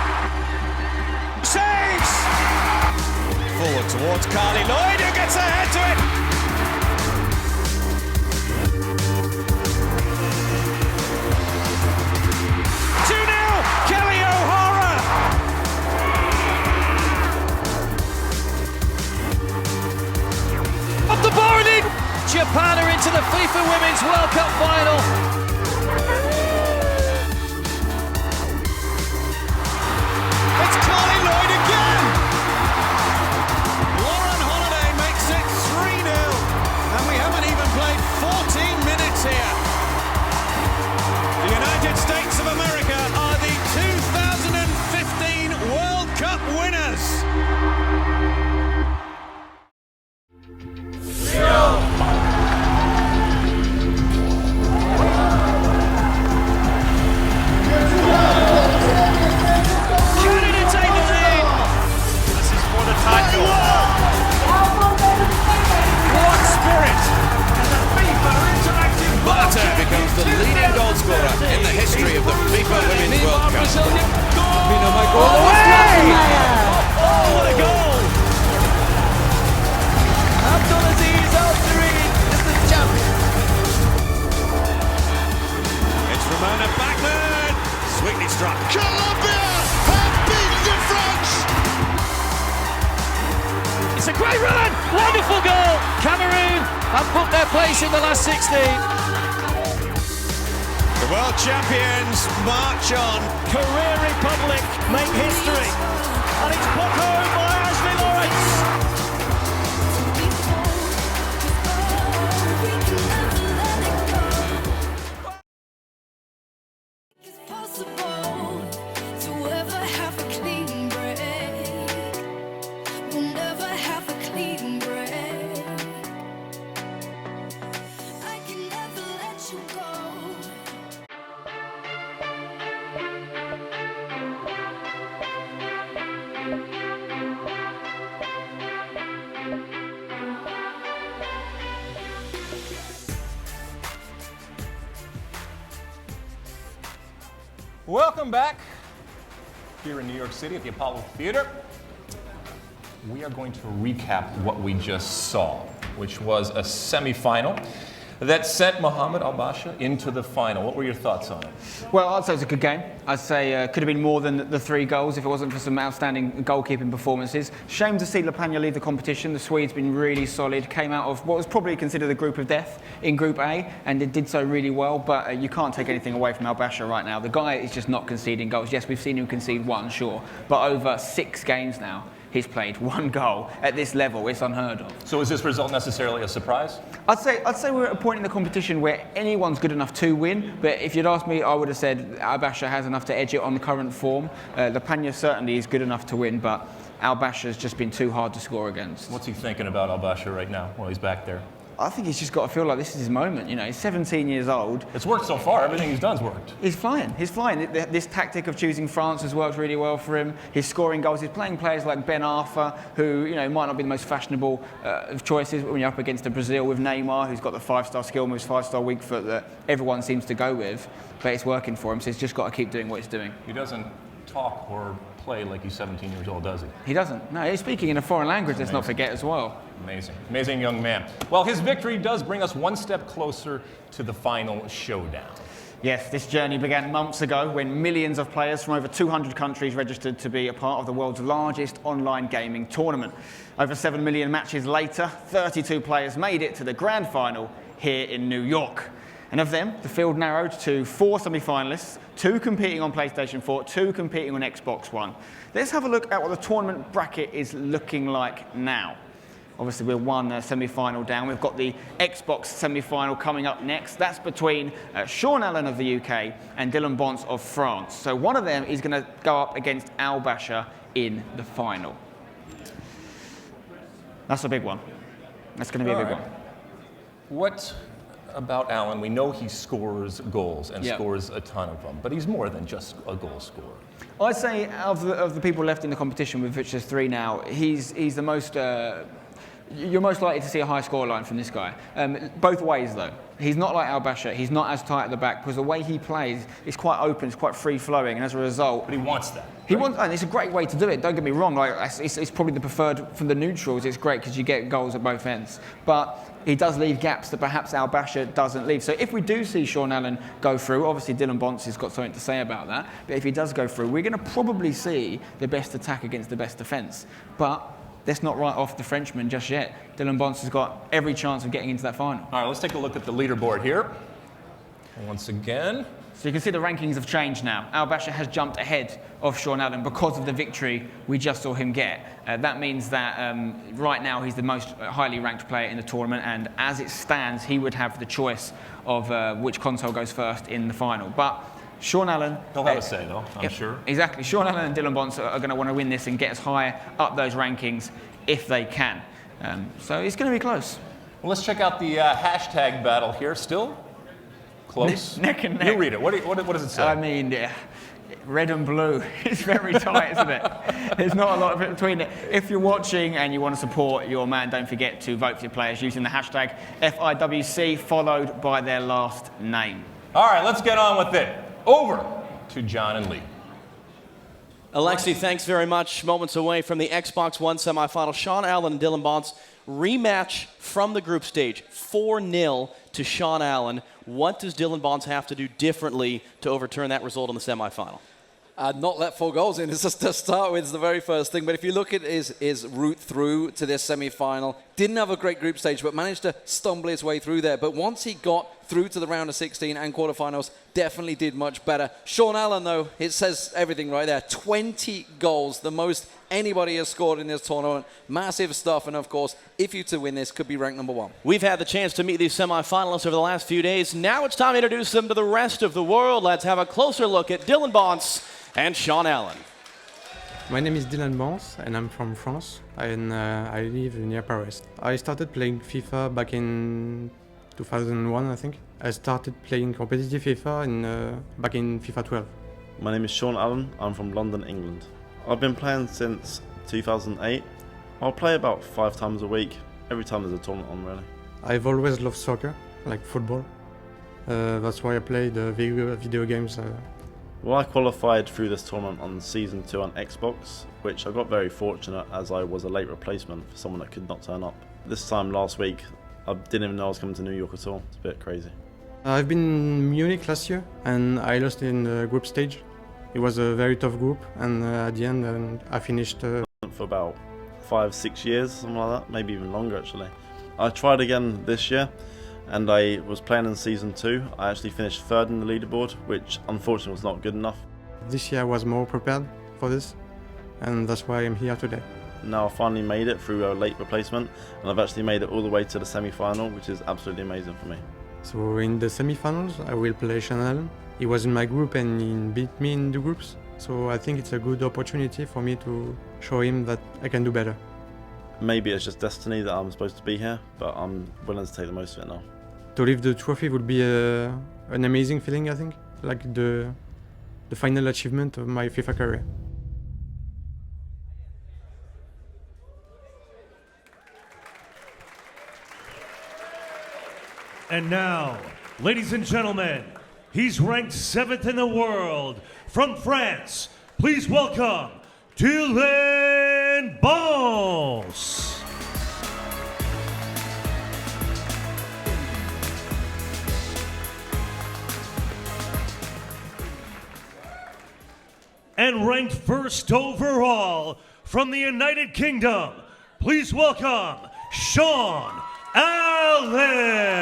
Saves! Forward towards Carly Lloyd, who gets ahead to it.
Kelly O'Hara! Up the bar and in! Japan are into the FIFA Women's World Cup final.
It's Carly Lloyd again! Lauren Holiday makes it 3-0, and we haven't even played 14 minutes here. The United States of America are the 2015 World Cup winners.
Canada take the lead.
This is for the title.
What spirit! FIFA Interactive
Martin becomes the leading goal scorer in the history of the FIFA Women's World Cup.
Pino might go all the way! Oh, what a goal! Abdulaziz Al-Jareen is the champion.
It's Ramona Blackburn. Sweetly struck. Colombia have beaten France.
It's a great run! Wonderful goal! Cameroon have put their place in the last 16.
The world champions march on.
Career Republic make history. And it's put home by Ashley Lawrence.
Welcome back here in New York City at the Apollo Theater. We are going to recap what we just saw, which was a semifinal that sent Mohamed Al-Basha into the final. What were your thoughts on it?
Well, I'd say it was a good game. I'd say could have been more than the 3 goals if it wasn't for some outstanding goalkeeping performances. Shame to see Lepagna leave the competition. The Swedes been really solid, came out of what was probably considered a group of death in Group A, and it did so really well, but you can't take anything away from Al-Basha right now. The guy is just not conceding goals. Yes, we've seen him concede 1, sure, but over 6 games now, he's played 1 goal at this level. It's unheard of.
So is this result necessarily a surprise?
I'd say we're at a point in the competition where anyone's good enough to win, but if you'd asked me, I would have said Al-Basha has enough to edge it on the current form. Lepagna certainly is good enough to win, but Al-Basha's just been too hard to score against.
What's he thinking about Al-Basha right now while he's back there?
I think he's just got to feel like this is his moment. You know, he's 17 years old.
It's worked so far. Everything he's done's worked.
He's flying. He's flying. This tactic of choosing France has worked really well for him. He's scoring goals. He's playing players like Ben Arfa, who might not be the most fashionable of choices when you're up against a Brazil with Neymar, who's got the 5-star skill moves, 5-star weak foot that everyone seems to go with. But it's working for him, so he's just got to keep doing what he's doing.
He doesn't talk or play like he's 17 years old, does he?
He doesn't. No, he's speaking in a foreign language, let's not forget as well.
Amazing. Amazing young man. Well, his victory does bring us one step closer to the final showdown.
Yes, this journey began months ago when millions of players from over 200 countries registered to be a part of the world's largest online gaming tournament. Over 7 million matches later, 32 players made it to the grand final here in New York. And of them, the field narrowed to 4 semi-finalists, 2 competing on PlayStation 4, 2 competing on Xbox One. Let's have a look at what the tournament bracket is looking like now. Obviously, we're 1 semi-final down. We've got the Xbox semi-final coming up next. That's between Sean Allen of the UK and Dylan Bonce of France. So one of them is going to go up against Al-Basha in the final. That's a big one. That's going to be a big one.
What about Allen? We know he scores goals and scores a ton of them, but he's more than just a goal scorer.
I'd say of the people left in the competition, with which there's 3 now, he's the most. You're most likely to see a high scoreline from this guy. Both ways, though. He's not like Al-Basha. He's not as tight at the back because the way he plays is quite open, it's quite free-flowing, and as a result...
But he wants that.
He wants, and it's a great way to do it, don't get me wrong. Like, it's probably the preferred from the neutrals. It's great because you get goals at both ends. But he does leave gaps that perhaps Al-Basha doesn't leave. So if we do see Sean Allen go through, obviously Dylan Bonce has got something to say about that, but if he does go through, we're going to probably see the best attack against the best defence. But let's not write off the Frenchman just yet. Dylan Bonce has got every chance of getting into that final.
All right, let's take a look at the leaderboard here. Once again.
So you can see the rankings have changed now. Al-Basha has jumped ahead of Sean Allen because of the victory we just saw him get. That means that right now he's the most highly ranked player in the tournament, and as it stands, he would have the choice of which console goes first in the final. But Sean Allen...
He'll have a say, though, I'm sure.
Exactly. Sean Allen and Dylan Bonce are going to want to win this and get as high up those rankings if they can. So it's going to be close.
Well, let's check out the hashtag battle here. Still close?
Neck and neck.
You read it. What does it say?
I mean, red and blue. It's very tight, isn't it? There's not a lot of it between it. If you're watching and you want to support your man, don't forget to vote for your players using the hashtag FIWC followed by their last name.
All right, let's get on with it. Over to John and Lee.
Alexi, thanks very much. Moments away from the Xbox One semifinal. Sean Allen and Dylan Bonce rematch from the group stage. 4-0 to Sean Allen. What does Dylan Bonce have to do differently to overturn that result in the semifinal?
Not let 4 goals in. It's just to start with, it's the very first thing. But if you look at his route through to this semi-final, didn't have a great group stage, but managed to stumble his way through there. But once he got through to the round of 16 and quarterfinals, definitely did much better. Sean Allen, though, it says everything right there. 20 goals, the most anybody has scored in this tournament. Massive stuff, and of course, if you to win this, could be ranked #1.
We've had the chance to meet these semifinalists over the last few days. Now it's time to introduce them to the rest of the world. Let's have a closer look at Dylan Bonce and Sean Allen.
My name is Dylan Bonce and I'm from France, and I live near Paris. I started playing FIFA back in 2001, I think. I started playing competitive FIFA back in FIFA 12.
My name is Sean Allen. I'm from London, England.
I've been playing since 2008. I'll play about 5 times a week, every time there's a tournament on really.
I've always loved soccer, like football. That's why I played video games.
Well, I qualified through this tournament on Season 2 on Xbox, which I got very fortunate as I was a late replacement for someone that could not turn up. This time last week, I didn't even know I was coming to New York at all. It's a bit crazy.
I've been in Munich last year and I lost in the group stage. It was a very tough group, and at the end I finished...
For about 5-6 years, something like that, maybe even longer actually. I tried again this year, and I was playing in Season 2. I actually finished 3rd in the leaderboard, which unfortunately was not good enough.
This year I was more prepared for this, and that's why I'm here today.
Now I finally made it through a late replacement, and I've actually made it all the way to the semi-final, which is absolutely amazing for me.
So in the semi-finals I will play Sean Allen. He was in my group and he beat me in the groups. So I think it's a good opportunity for me to show him that I can do better.
Maybe it's just destiny that I'm supposed to be here, but I'm willing to take the most of it now.
To lift the trophy would be an amazing feeling, I think. Like the final achievement of my FIFA career.
And now, ladies and gentlemen, he's ranked 7th in the world. From France, please welcome Dylan Bons. And ranked 1st overall from the United Kingdom, please welcome Sean Allen.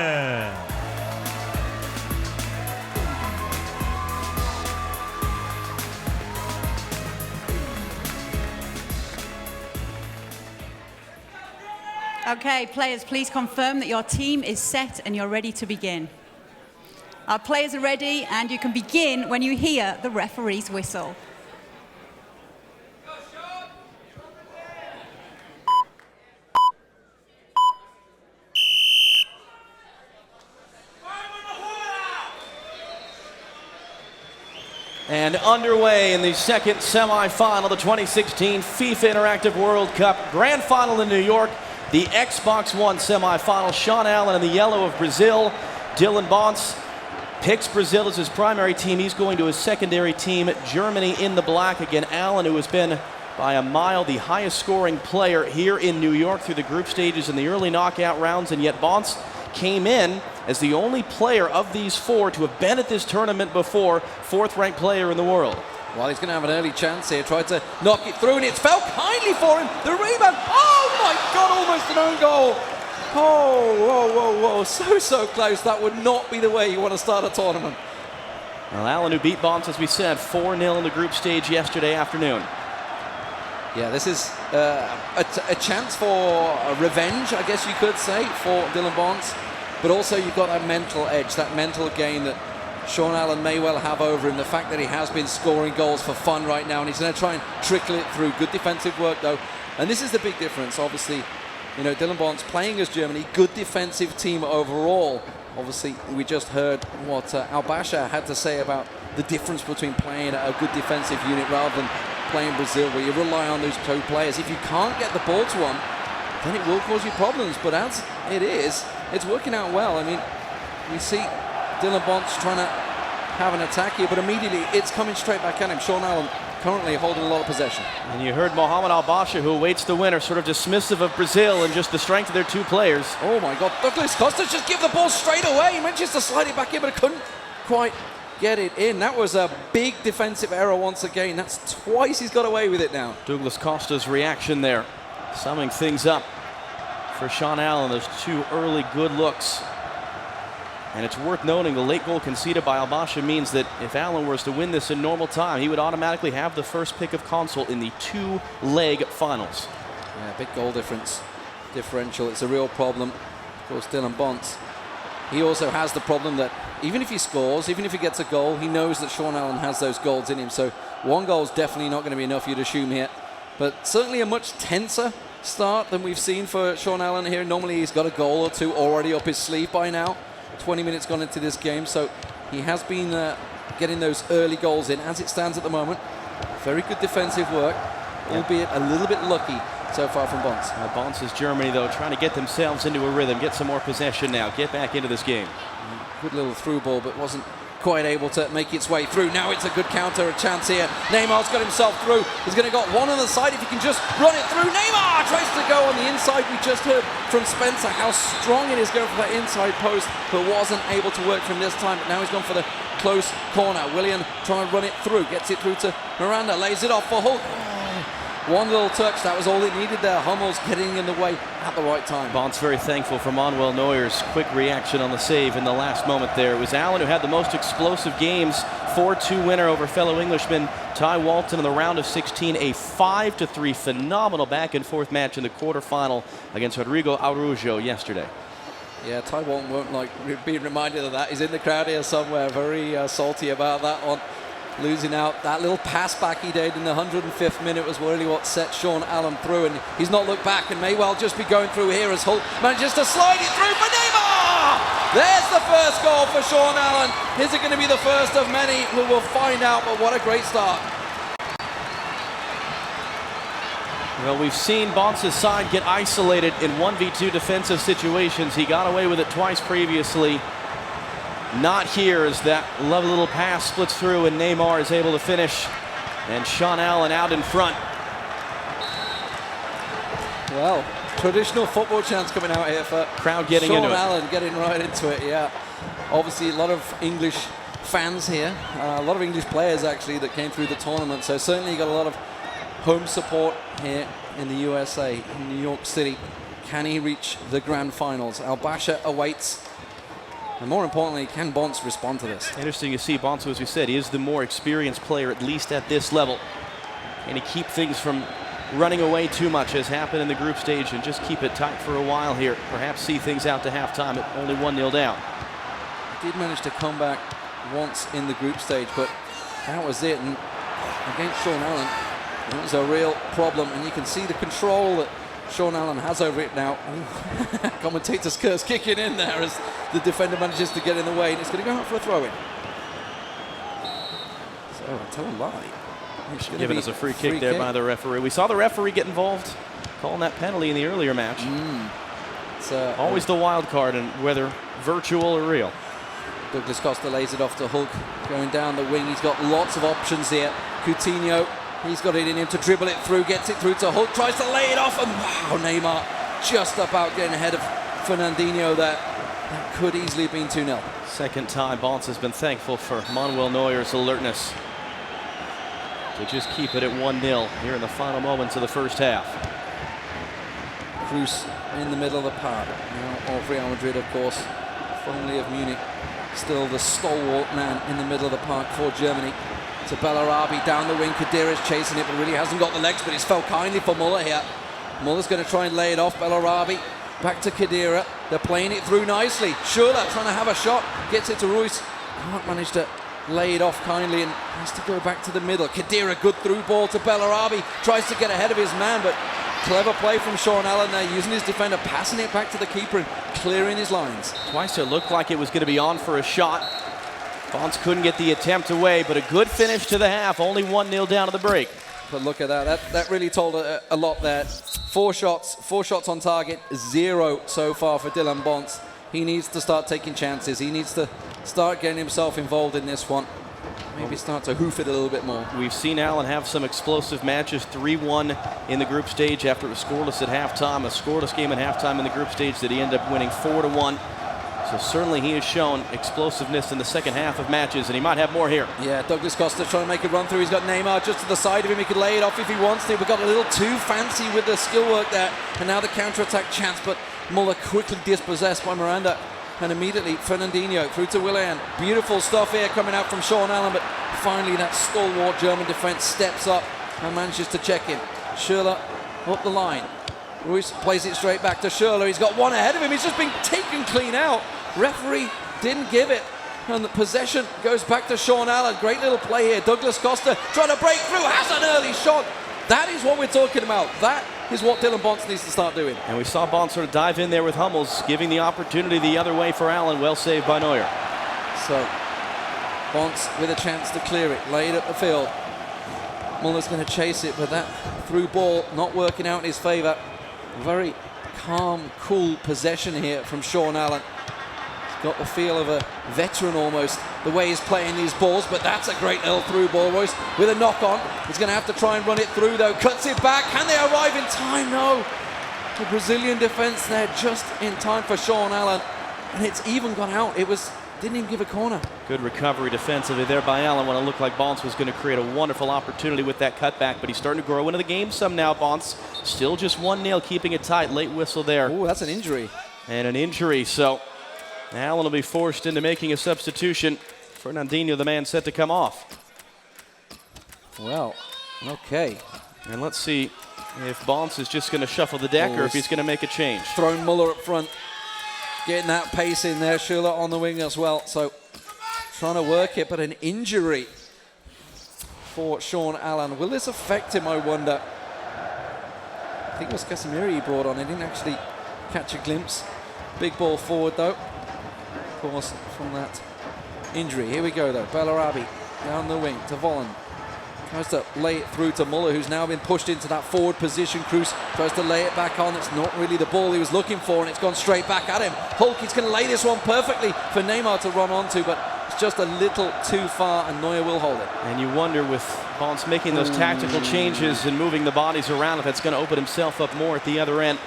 Okay, players, please confirm that your team is set and you're ready to begin. Our players are ready, and you can begin when you hear the referee's whistle.
And underway in the second semi-final, the 2016 FIFA Interactive World Cup Grand Final in New York, the Xbox One semi-final. Sean Allen in the yellow of Brazil. Dylan Bons picks Brazil as his primary team. He's going to his secondary team, Germany, in the black. Again, Allen, who has been by a mile the highest scoring player here in New York through the group stages in the early knockout rounds, and yet Bons came in as the only player of these 4 to have been at this tournament before, 4th-ranked player in the world.
Well, he's going to have an early chance here. Tried to knock it through, and it's fell kindly for him. The rebound. Oh, my God, almost an own goal. Oh, whoa, whoa, whoa. So close. That would not be the way you want to start a tournament.
Well, Allen, who beat Bons, as we said, 4-0 in the group stage yesterday afternoon.
Yeah, this is a chance for a revenge, I guess you could say, for Dylan Bons. But also you've got that mental edge, that mental game that Sean Allen may well have over him. The fact that he has been scoring goals for fun right now, and he's going to try and trickle it through. Good defensive work, though. And this is the big difference, obviously. You know, Dylan Bons playing as Germany, good defensive team overall. Obviously, we just heard what Al-Basha had to say about the difference between playing a good defensive unit rather than playing Brazil, where you rely on those 2 players. If you can't get the ball to them, then it will cause you problems. But as it is, it's working out well. I mean, we see Dylan Bons trying to have an attack here, but immediately it's coming straight back at him. Sean Allen currently holding a lot of possession.
And you heard Mohamed Al-Basha, who awaits the winner, sort of dismissive of Brazil and just the strength of their 2 players.
Oh my God, Douglas Costa just give the ball straight away. He manages to slide it back in, but couldn't quite get it in. That was a big defensive error once again. That's twice he's got away with it now.
Douglas Costa's reaction there, summing things up for Sean Allen. Those 2 early good looks. And it's worth noting the late goal conceded by Al-Basha means that if Allen was to win this in normal time, he would automatically have the first pick of console in the 2-leg finals.
Yeah, big goal differential. It's a real problem. Of course, Dylan Bons, he also has the problem that even if he scores, even if he gets a goal, he knows that Sean Allen has those goals in him. So 1 goal is definitely not going to be enough, you'd assume here. But certainly a much tenser start than we've seen for Sean Allen here. Normally he's got a goal or 2 already up his sleeve by now. 20 minutes gone into this game, so he has been getting those early goals in as it stands at the moment. Very good defensive work. albeit a little bit lucky so far from Bonds.
Bonds' Germany, though, trying to get themselves into a rhythm, get some more possession now, get back into this game.
Good little through ball, but wasn't quite able to make its way through. Now it's a good counter, a chance here. Neymar's got himself through. He's going to got one on the side if he can just run it through. Neymar tries to go on the inside. We just heard from Spencer how strong it is going for that inside post, but wasn't able to work from this time. But now he's gone for the close corner. Willian trying to run it through, gets it through to Miranda, lays it off for Hulk. One little touch, that was all it needed there. Hummels getting in the way at the right time.
Bonds very thankful for Manuel Neuer's quick reaction on the save in the last moment there. It was Allen who had the most explosive games. 4-2 winner over fellow Englishman Ty Walton in the round of 16. A 5-3 phenomenal back and forth match in the quarterfinal against Rodrigo Araujo yesterday.
Yeah, Ty Walton won't like being reminded of that. He's in the crowd here somewhere, very salty about that one. Losing out. That little pass back he did in the 105th minute was really what set Sean Allen through, and he's not looked back and may well just be going through here as Hulk manages to slide it through for Neymar! There's the first goal for Sean Allen. Is it going to be the first of many? We will find out, but what a great start.
Well, we've seen Bonds' side get isolated in 1v2 defensive situations. He got away with it twice previously. Not here as that lovely little pass splits through and Neymar is able to finish. And Sean Allen out in front.
Well, traditional football chants coming out here for
crowd getting
Sean
into it.
Allen getting right into it, yeah. Obviously a lot of English fans here, a lot of English players actually that came through the tournament. So certainly you got a lot of home support here in the USA, in New York City. Can he reach the grand finals? Al Basha awaits. And more importantly, can Bonds respond to this?
Interesting to see Bonds, as we said, he is the more experienced player, at least at this level. Can he keep things from running away too much, as happened in the group stage, and just keep it tight for a while here? Perhaps see things out to halftime at only 1-0 down.
He did manage to come back once in the group stage, but that was it. And against Sean Allen, it was a real problem. And you can see the control that Sean Allen has over it now. Commentator's curse kicking in there as the defender manages to get in the way, and it's going to go out for a throw-in. So, I tell a lie.
Given us a free kick there by the referee. We saw the referee get involved, calling that penalty in the earlier match.
It's
always the wild card, and whether virtual or real.
Douglas Costa lays it off to Hulk, going down the wing. He's got lots of options here. Coutinho, he's got it in him to dribble it through, gets it through to Hulk, tries to lay it off, and wow, Neymar just about getting ahead of Fernandinho there. That could easily have been 2-0.
Second time, Bonds has been thankful for Manuel Neuer's alertness to just keep it at 1-0 here in the final moments of the first half.
Cruz in the middle of the park. Now of Real Madrid, of course, formerly of Munich, still the stalwart man in the middle of the park for Germany. To Bellarabi down the wing. Khedira's chasing it, but really hasn't got the legs, but it's fell kindly for Muller here. Muller's going to try and lay it off. Bellarabi back to Khedira. They're playing it through nicely. Schürrle trying to have a shot, gets it to Ruiz. Can't manage to lay it off kindly and has to go back to the middle. Khedira, good through ball to Bellarabi. Tries to get ahead of his man, but clever play from Sean Allen there, using his defender, passing it back to the keeper and clearing his lines.
Twice it looked like it was going to be on for a shot. Bonds couldn't get the attempt away, but a good finish to the half. Only 1-0 down to the break.
But look at that. That really told a lot there. Four shots on target, 0 so far for Dylan Bonds. He needs to start taking chances. He needs to start getting himself involved in this one. Maybe start to hoof it a little bit more.
We've seen Allen have some explosive matches. 3-1 in the group stage after it was scoreless at halftime. A scoreless game at halftime in the group stage that he ended up winning 4-1. So certainly he has shown explosiveness in the second half of matches, and he might have more here.
Yeah, Douglas Costa trying to make a run through. He's got Neymar just to the side of him. He could lay it off if he wants to. We've got a little too fancy with the skill work there. And now the counter-attack chance, but Muller quickly dispossessed by Miranda. And immediately Fernandinho through to Willian. Beautiful stuff here coming out from Sean Allen, but finally that stalwart German defense steps up and manages to check him. Schürrle up the line. Ruiz plays it straight back to Schürrle. He's got one ahead of him. He's just been taken clean out. Referee didn't give it. And the possession goes back to Sean Allen. Great little play here. Douglas Costa trying to break through. Has an early shot. That is what we're talking about. That is what Dylan Bonds needs to start doing.
And we saw Bonds sort of dive in there with Hummels, giving the opportunity the other way for Allen. Well saved by Neuer.
So Bonds with a chance to clear it. Lay it up the field. Muller's going to chase it, but that through ball not working out in his favour. Very calm, cool possession here from Sean Allen. He's got the feel of a veteran almost, the way he's playing these balls, but that's a great little through ball. Royce with a knock on. He's going to have to try and run it through though. Cuts it back. Can they arrive in time? No. The Brazilian defence there just in time for Sean Allen. And it's even gone out. Didn't even give a corner.
Good recovery defensively there by Allen when it looked like Bonds was going to create a wonderful opportunity with that cutback, but he's starting to grow into the game some now, Bonds. Still just 1-0, keeping it tight. Late whistle there.
Oh, that's an injury.
And an injury, so Allen will be forced into making a substitution. Fernandinho, the man set to come off.
Well, okay.
And let's see if Bonds is just going to shuffle the deck or if he's going to make a change.
Throwing Muller up front. Getting that pace in there, Schürrle on the wing as well. So trying to work it, but an injury for Sean Allen. Will this affect him, I wonder? I think it was Casemiro he brought on. He didn't actually catch a glimpse. Big ball forward though. Of course, from that injury. Here we go though. Bellarabi down the wing to Volland. Tries to lay it through to Muller, who's now been pushed into that forward position. Kroos tries to lay it back on. It's not really the ball he was looking for, and it's gone straight back at him. Hulk is going to lay this one perfectly for Neymar to run onto, but it's just a little too far, and Neuer will hold it.
And you wonder, with Bonds making those tactical changes and moving the bodies around, if that's going to open himself up more at the other end.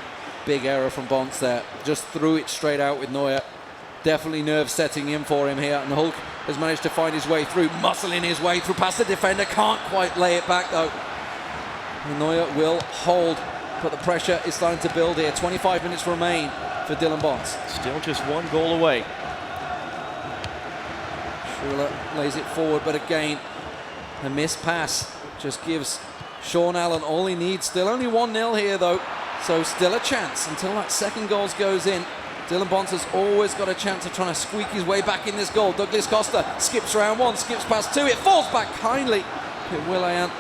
Big error from Bonds there. Just threw it straight out with Neuer. Definitely nerves setting in for him here, and Hulk has managed to find his way through, muscling his way through past the defender. Can't quite lay it back though. And Neuer will hold, but the pressure is starting to build here. 25 minutes remain for Dylan Bonds.
Still just 1 goal away.
Schürrle lays it forward, but again, a missed pass just gives Sean Allen all he needs. Still only 1-0 here though, so still a chance until that second goal goes in. Dylan Bonds has always got a chance of trying to squeak his way back in this goal. Douglas Costa skips round 1, skips past 2, it falls back kindly. Willian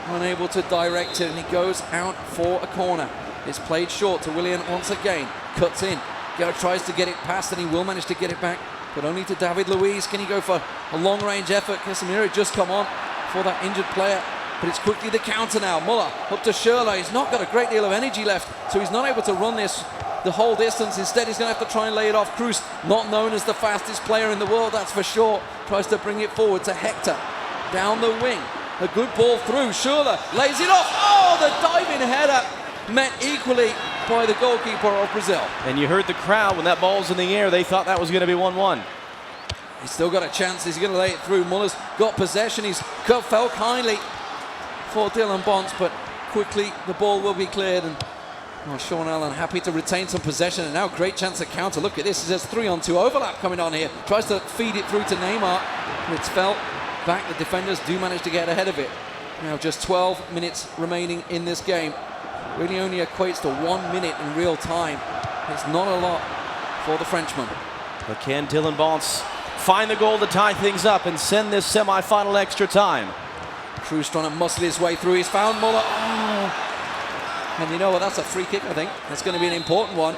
unable to direct it, and he goes out for a corner. It's played short to Willian once again. Cuts in. Garrett tries to get it past, and he will manage to get it back, but only to David Luiz. Can he go for a long-range effort? Casemiro just come on for that injured player, but it's quickly the counter now. Muller up to Schürrle. He's not got a great deal of energy left, so he's not able to run this the whole distance. Instead, he's going to have to try and lay it off. Kroos, not known as the fastest player in the world, that's for sure. Tries to bring it forward to Hector. Down the wing. A good ball through. Schürrle lays it off. Oh, the diving header met equally by the goalkeeper of Brazil.
And you heard the crowd when that ball's in the air. They thought that was going to be 1-1.
He's still got a chance. He's going to lay it through. Muller's got possession. He's fell kindly for Dylan Bonds, but quickly the ball will be cleared, and Sean Allen happy to retain some possession, and now great chance at counter. Look at this, there's 3-on-2 overlap coming on here. Tries to feed it through to Neymar. It's felt back. The defenders do manage to get ahead of it. Now just 12 minutes remaining in this game. Really only equates to 1 minute in real time. It's not a lot for the Frenchman.
But can Dylan Bonds find the goal to tie things up and send this semi-final extra time?
Kroos trying to muscle his way through. He's found Muller. Oh. And you know what, that's a free kick, I think. That's going to be an important one.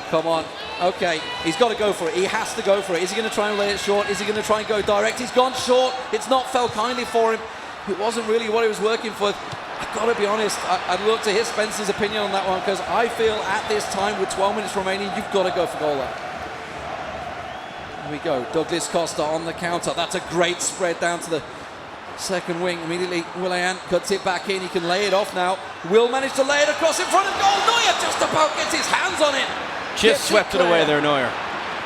Come on. Okay, he's got to go for it. He has to go for it. Is he going to try and lay it short? Is he going to try and go direct? He's gone short. It's not fell kindly for him. It wasn't really what he was working for. I've got to be honest, I'd look to hear Spencer's opinion on that one, because I feel at this time, with 12 minutes remaining, you've got to go for goal there. Here we go. Douglas Costa on the counter. That's a great spread down to the second wing. Immediately Willian cuts it back in. He can lay it off now. Will manage to lay it across in front of goal. Neuer just about gets his hands on it.
Just swept it away there, Neuer.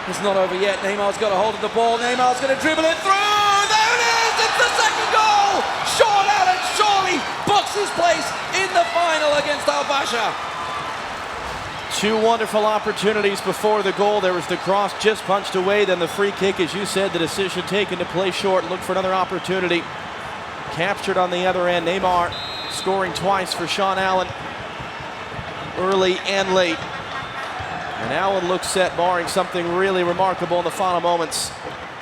It's not over yet. Neymar's got a hold of the ball. Neymar's going to dribble it through. There it is. It's the second goal. Sean Allen surely books his place in the final against Al Basha.
2 wonderful opportunities before the goal. There was the cross just punched away, then the free kick. As you said, the decision taken to play short, look for another opportunity. Captured on the other end. Neymar scoring twice for Sean Allen, early and late. And Allen looks set, barring something really remarkable in the final moments,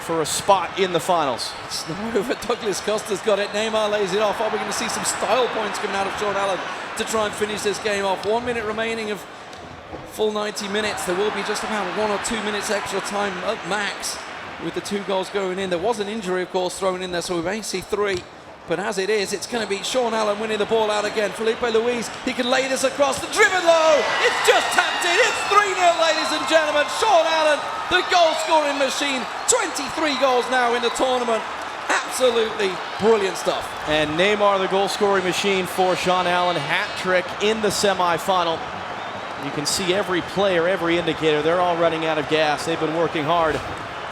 for a spot in the finals.
It's not over. Douglas Costa's got it. Neymar lays it off. Are we going to see some style points coming out of Sean Allen to try and finish this game off? 1 minute remaining of full 90 minutes. There will be just about 1 or 2 minutes extra time at max with the 2 goals going in. There was an injury, of course, thrown in there, so we may see 3. but as it is, it's going to be Sean Allen winning the ball out again. Felipe Luis, he can lay this across, the driven low, it's just tapped in, it's 3-0, ladies and gentlemen. Sean Allen, the goal-scoring machine, 23 goals now in the tournament. Absolutely brilliant stuff.
And Neymar, the goal-scoring machine for Sean Allen, hat-trick in the semi-final. You can see every player, every indicator, they're all running out of gas. They've been working hard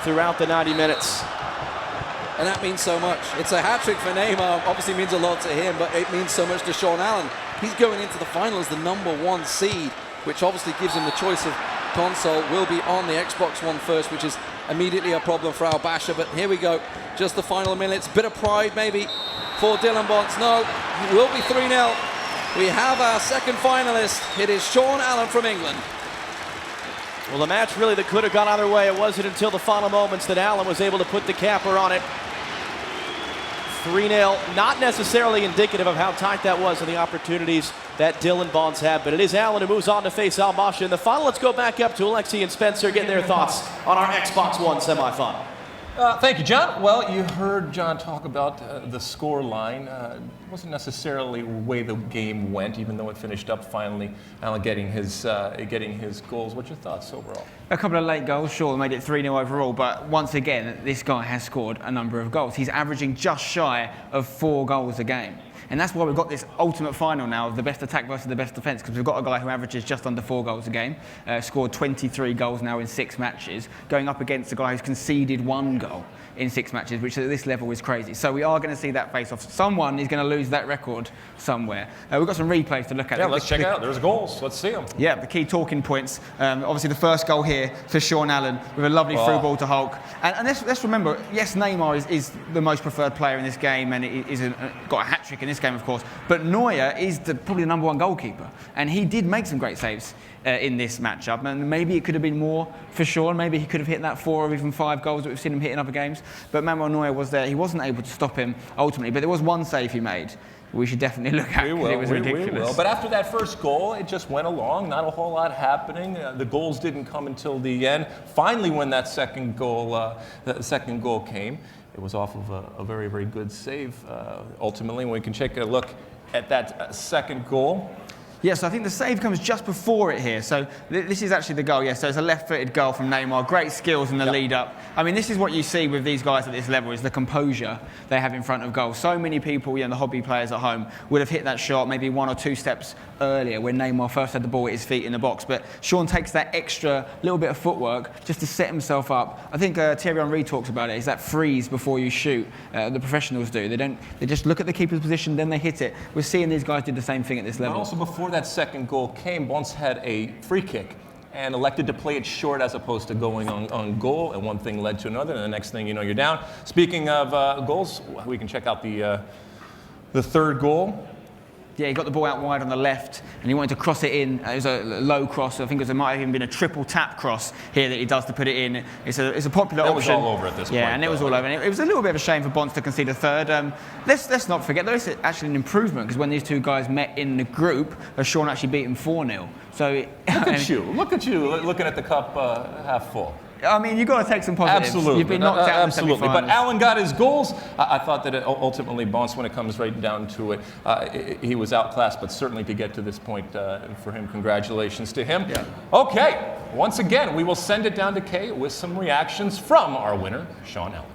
throughout the 90 minutes.
And that means so much. It's a hat-trick for Neymar, obviously means a lot to him, but it means so much to Sean Allen. He's going into the final as the #1 seed, which obviously gives him the choice of console. Will be on the Xbox One first, which is immediately a problem for Al Basha, but here we go. Just the final minutes. Bit of pride maybe for Dylan Bonds. No, it will be 3-0. We have our second finalist. It is Sean Allen from England.
Well, the match really that could have gone either way. It wasn't until the final moments that Allen was able to put the capper on it. 3-0, not necessarily indicative of how tight that was and the opportunities that Dylan Bonds had, but it is Allen who moves on to face Al Basha in the final. Let's go back up to Alexi and Spencer, getting their thoughts on our Xbox One semifinal.
Thank you, John. Well, you heard John talk about the score line. It wasn't necessarily the way the game went, even though it finished up finally. Allen getting his goals. What's your thoughts overall?
A couple of late goals, sure, made it 3-0 overall, but once again, this guy has scored a number of goals. He's averaging just shy of 4 goals a game. And that's why we've got this ultimate final now of the best attack versus the best defence, because we've got a guy who averages just under 4 goals a game, scored 23 goals now in 6 matches, going up against a guy who's conceded 1 goal in 6 matches, which at this level is crazy. So we are going to see that face-off. Someone is going to lose that record somewhere. We've got some replays to look at.
Yeah, let's check it out. There's goals. Let's see them.
Yeah, the key talking points. Obviously, the first goal here for Sean Allen with a lovely through ball to Hulk. And let's remember, yes, Neymar is the most preferred player in this game, and he's got a hat-trick in this game, of course. But Neuer is probably the #1 goalkeeper. And he did make some great saves in this matchup. And maybe it could have been more for Sean. Maybe he could have hit that 4 or even 5 goals that we've seen him hit in other games. But Manuel Neuer was there. He wasn't able to stop him ultimately. But there was one save he made we should definitely look at. It was ridiculous.
We will. But after that first goal, it just went along. Not a whole lot happening. The goals didn't come until the end. Finally, when that second goal came, it was off of a very, very good save. Ultimately, we can take a look at that second goal.
Yes, I think the save comes just before it here. So this is actually the goal, yes. So it's a left-footed goal from Neymar. Great skills in the lead-up. I mean, this is what you see with these guys at this level, is the composure they have in front of goal. So many people, the hobby players at home, would have hit that shot maybe 1 or 2 steps earlier when Neymar first had the ball at his feet in the box. But Sean takes that extra little bit of footwork just to set himself up. I think Thierry Henry talks about it. It's that freeze before you shoot. The professionals do. They just look at the keeper's position, then they hit it. We're seeing these guys do the same thing at this level.
But also before that second goal came, Bonds had a free kick and elected to play it short as opposed to going on goal, and one thing led to another, and the next thing you know, you're down. Speaking of goals, we can check out the third goal.
Yeah, he got the ball out wide on the left, and he wanted to cross it in. It was a low cross. I think it might have even been a triple tap cross here that he does to put it in. It's a popular option.
It was all over at this point.
Yeah, and it was all over. And it was a little bit of a shame for Bonds to concede a third. Let's not forget, there is actually an improvement, because when these two guys met in the group, Sean actually beat him 4-0. So
Look at you, looking at the cup half full.
I mean, you've got to take some positives.
Absolutely.
You've been knocked out
Absolutely.
in the
But
semi-finals.
Allen got his goals. I thought that ultimately Bonds, when it comes right down to it, he was outclassed. But certainly to get to this point for him, congratulations to him.
Yeah.
Okay, once again, we will send it down to Kay with some reactions from our winner, Sean Allen.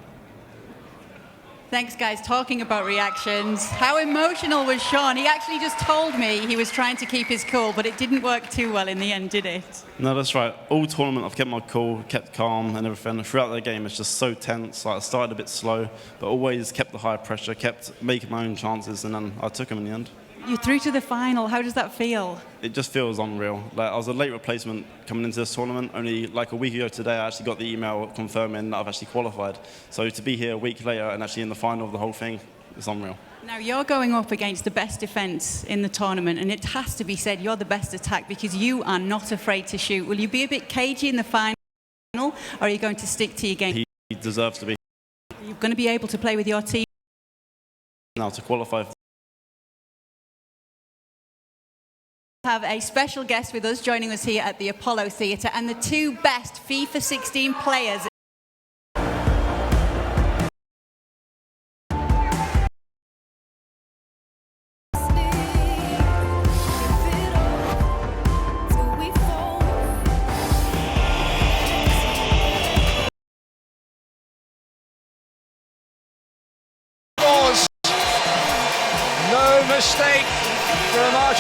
Thanks, guys. Talking about reactions, how emotional was Sean? He actually just told me he was trying to keep his cool, but it didn't work too well in the end, did it?
No, that's right. All tournament, I've kept my cool, kept calm and everything. Throughout the game, it's just so tense. Like, I started a bit slow, but always kept the high pressure, kept making my own chances, and then I took them in the end.
You're through to the final. How does that feel?
It just feels unreal. Like, I was a late replacement coming into this tournament. Only like a week ago today, I actually got the email confirming that I've actually qualified. So to be here a week later and actually in the final of the whole thing, it's unreal.
Now, you're going up against the best defence in the tournament, and it has to be said you're the best attack because you are not afraid to shoot. Will you be a bit cagey in the final, or are you going to stick to your game?
He deserves to be.
You're going to be able to play with your team
Now to qualify.
Have a special guest with us joining us here at the Apollo Theatre, and the 2 best FIFA 16 players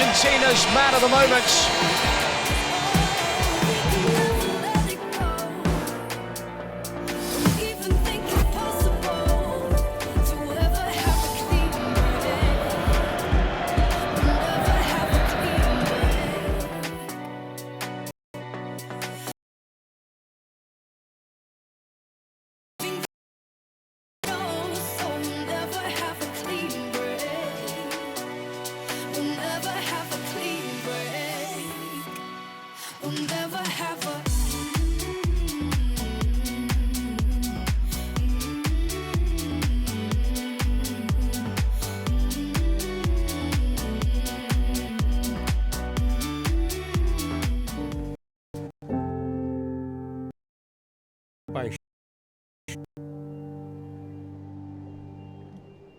Argentina's man of the moment.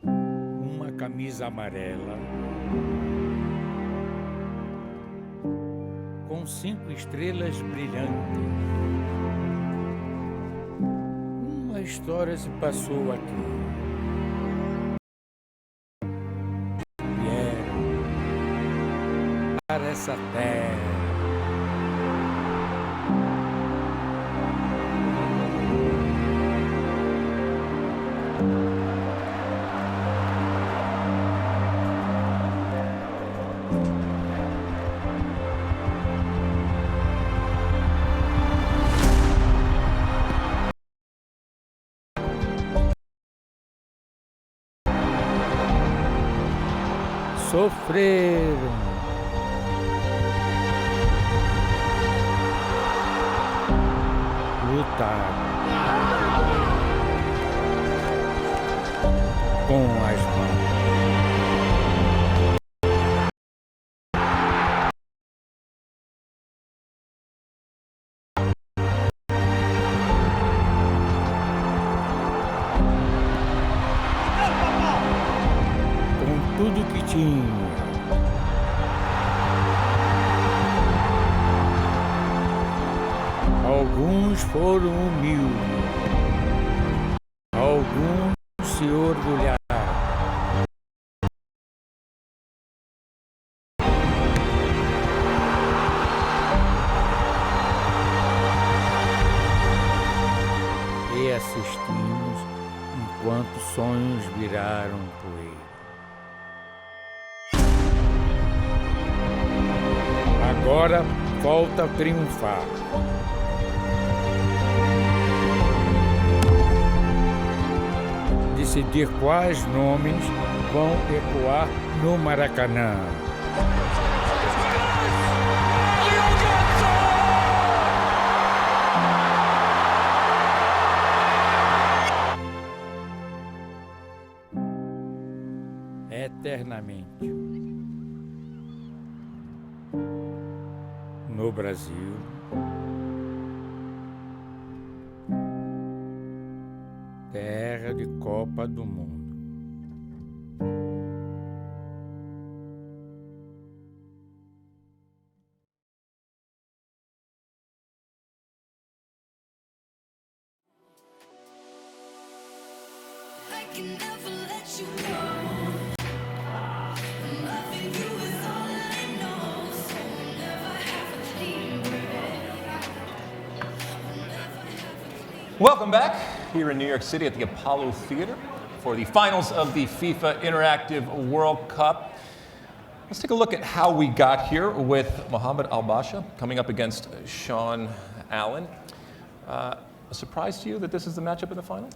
Uma camisa amarela com 5 estrelas brilhantes. Uma história se passou aqui. Vieram para essa terra. Sofreram, lutaram com as mãos. Com tudo que tinha. Alguns foram humildes, alguns se orgulharam. E assistimos enquanto sonhos viraram poeira. Agora volta a triunfar. Decidir quais nomes vão ecoar no Maracanã. Eternamente. No Brasil, terra de Copa do Mundo.
Welcome back here in New York City at the Apollo Theater for the finals of the FIFA Interactive World Cup. Let's take a look at how we got here with Mohamed Al-Basha coming up against Sean Allen. A surprise to you that this is the matchup in the final?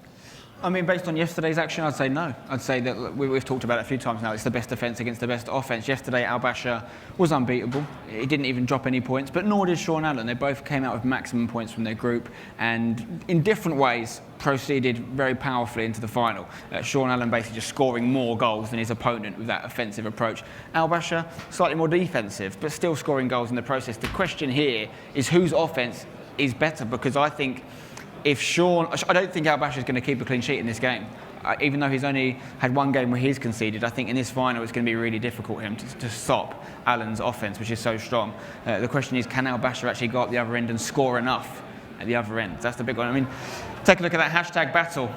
I mean, based on yesterday's action, I'd say no. I'd say that we've talked about it a few times now. It's the best defence against the best offence. Yesterday, Al-Basha was unbeatable. He didn't even drop any points, but nor did Sean Allen. They both came out with maximum points from their group and, in different ways, proceeded very powerfully into the final. Sean Allen basically just scoring more goals than his opponent with that offensive approach. Al-Basha, slightly more defensive, but still scoring goals in the process. The question here is whose offence is better, because I think I don't think Al-Basha is going to keep a clean sheet in this game. Even though he's only had one game where he's conceded, I think in this final it's going to be really difficult for him to stop Allen's offence, which is so strong. The question is, can Al-Basha actually go up the other end and score enough at the other end? That's the big one. I mean, take a look at that hashtag battle.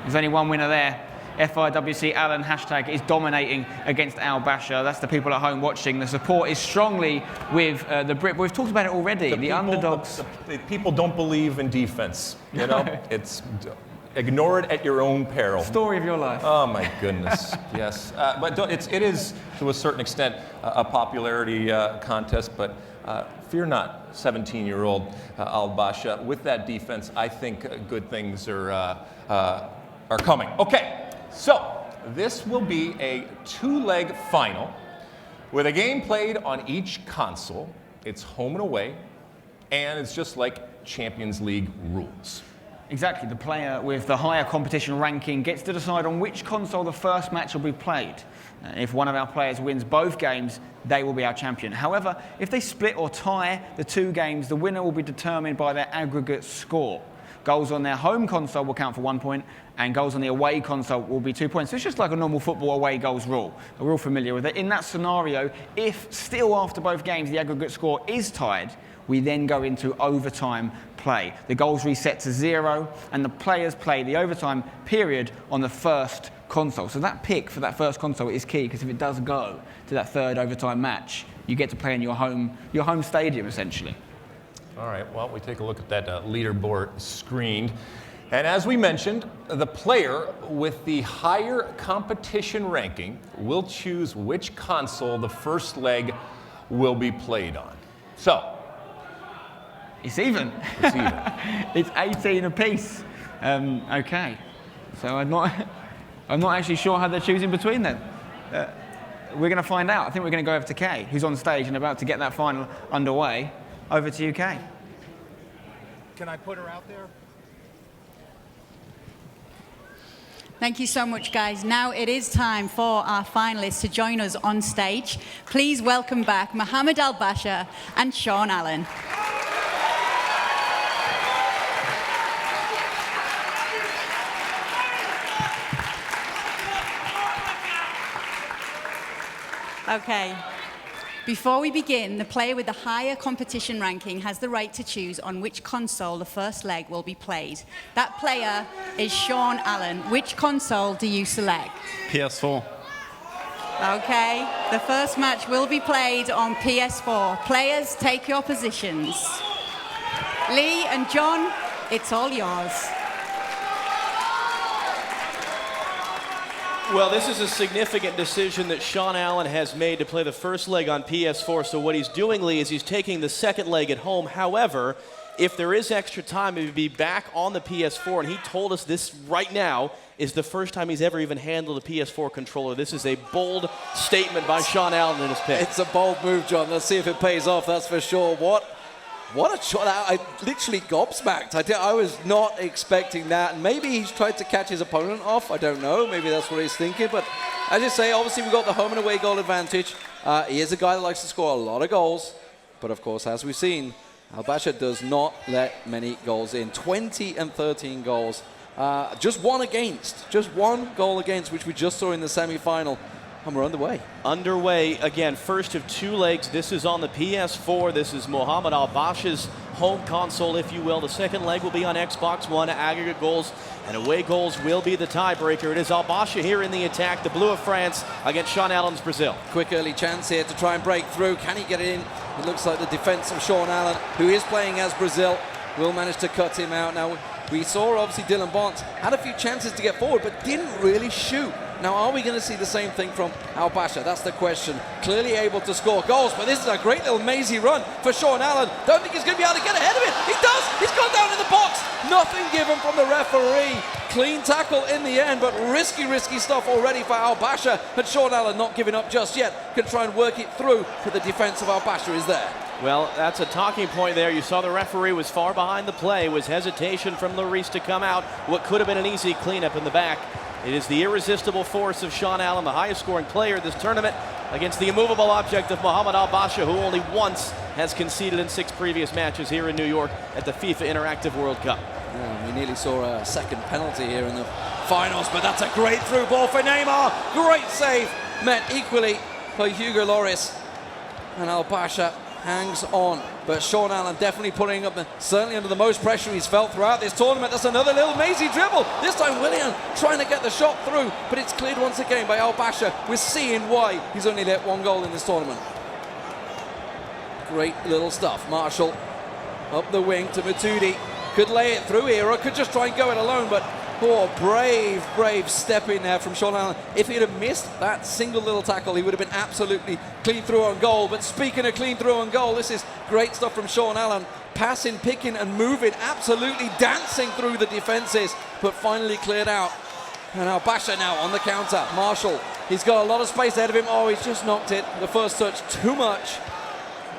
There's only one winner there. FIWC Alan hashtag is dominating against Al Basha. That's the people at home watching. The support is strongly with the Brit. We've talked about it already. The underdogs.
The people don't believe in defense. You know, it's ignore it at your own peril.
Story of your life.
Oh my goodness, yes. But it is to a certain extent a popularity contest. But fear not, 17-year-old Al Basha. With that defense, I think good things are coming. Okay, so this will be a two-leg final with a game played on each console. It's home and away, and it's just like Champions League rules.
Exactly. The player with the higher competition ranking gets to decide on which console the first match will be played. If one of our players wins both games, they will be our champion. However, if they split or tie the two games, the winner will be determined by their aggregate score. Goals on their home console will count for 1 point, and goals on the away console will be 2 points. So it's just like a normal football away goals rule. We're all familiar with it. In that scenario, if still after both games the aggregate score is tied, we then go into overtime play. The goals reset to 0, and the players play the overtime period on the first console. So that pick for that first console is key, because if it does go to that third overtime match, you get to play in your home stadium, essentially.
All right, well, we take a look at that leaderboard screen. And as we mentioned, the player with the higher competition ranking will choose which console the first leg will be played on. So,
it's even.
It's even.
It's 18 apiece. Okay. So I'm not actually sure how they're choosing between them. We're going to find out. I think we're going to go over to Kay, who's on stage and about to get that final underway. Over to you, Kay.
Can I put her out there?
Thank you so much, guys. Now it is time for our finalists to join us on stage. Please welcome back Mohamed Al Basha and Sean Allen. Okay. Before we begin, the player with the higher competition ranking has the right to choose on which console the first leg will be played. That player is Sean Allen. Which console do you select?
PS4.
Okay. The first match will be played on PS4. Players, take your positions. Lee and John, it's all yours.
Well, this is a significant decision that Sean Allen has made to play the first leg on PS4. So what he's doing, Lee, is he's taking the second leg at home. However, if there is extra time, he would be back on the PS4. And he told us this right now is the first time he's ever even handled a PS4 controller. This is a bold statement by Sean Allen in his pick.
It's a bold move, John. Let's see if it pays off, that's for sure. What a shot. I literally gobsmacked. I was not expecting that. And maybe he's tried to catch his opponent off. I don't know. Maybe that's what he's thinking. But as you say, obviously we've got the home and away goal advantage. He is a guy that likes to score a lot of goals. But of course, as we've seen, Al Basha does not let many goals in. 20 and 13 goals. Just one against. Just one goal against, which we just saw in the semi-final. And we're underway.
Underway, again, first of two legs. This is on the PS4. This is Mohamed Al Basha's home console, if you will. The second leg will be on Xbox One. Aggregate goals and away goals will be the tiebreaker. It is Al Basha here in the attack, the blue of France against Sean Allen's Brazil.
Quick early chance here to try and break through. Can he get it in? It looks like the defense of Sean Allen, who is playing as Brazil, will manage to cut him out. Now, we saw obviously Dylan Bonds had a few chances to get forward, but didn't really shoot. Now, are we going to see the same thing from Al Basha? That's the question. Clearly able to score goals, but this is a great little mazy run for Sean Allen. Don't think he's going to be able to get ahead of it. He does! He's gone down in the box! Nothing given from the referee. Clean tackle in the end, but risky stuff already for Al Basha. And Sean Allen not giving up just yet. Can try and work it through, but the defense of Al Basha is there.
Well, that's a talking point there. You saw the referee was far behind the play. It was hesitation from Lloris to come out. What could have been an easy cleanup in the back. It is the irresistible force of Sean Allen, the highest scoring player this tournament, against the immovable object of Mohamed Al Basha, who only once has conceded in 6 previous matches here in New York at the FIFA Interactive World Cup.
Yeah, we nearly saw a second penalty here in the finals, but that's a great through ball for Neymar. Great save, met equally by Hugo Lloris. And Al Basha hangs on. But Sean Allen definitely putting up, certainly under the most pressure he's felt throughout this tournament. That's another little mazy dribble. This time Willian trying to get the shot through, but it's cleared once again by Al Basha. We're seeing why he's only let 1 goal in this tournament. Great little stuff. Marshall up the wing to Matuidi. Could lay it through here or could just try and go it alone, but brave step in there from Sean Allen. If he'd have missed that single little tackle, he would have been absolutely clean through on goal. But speaking of clean through on goal, this is great stuff from Sean Allen. Passing, picking and moving, absolutely dancing through the defences, but finally cleared out. And now Basha now on the counter. Marshall, he's got a lot of space ahead of him. Oh, he's just knocked it. The first touch too much.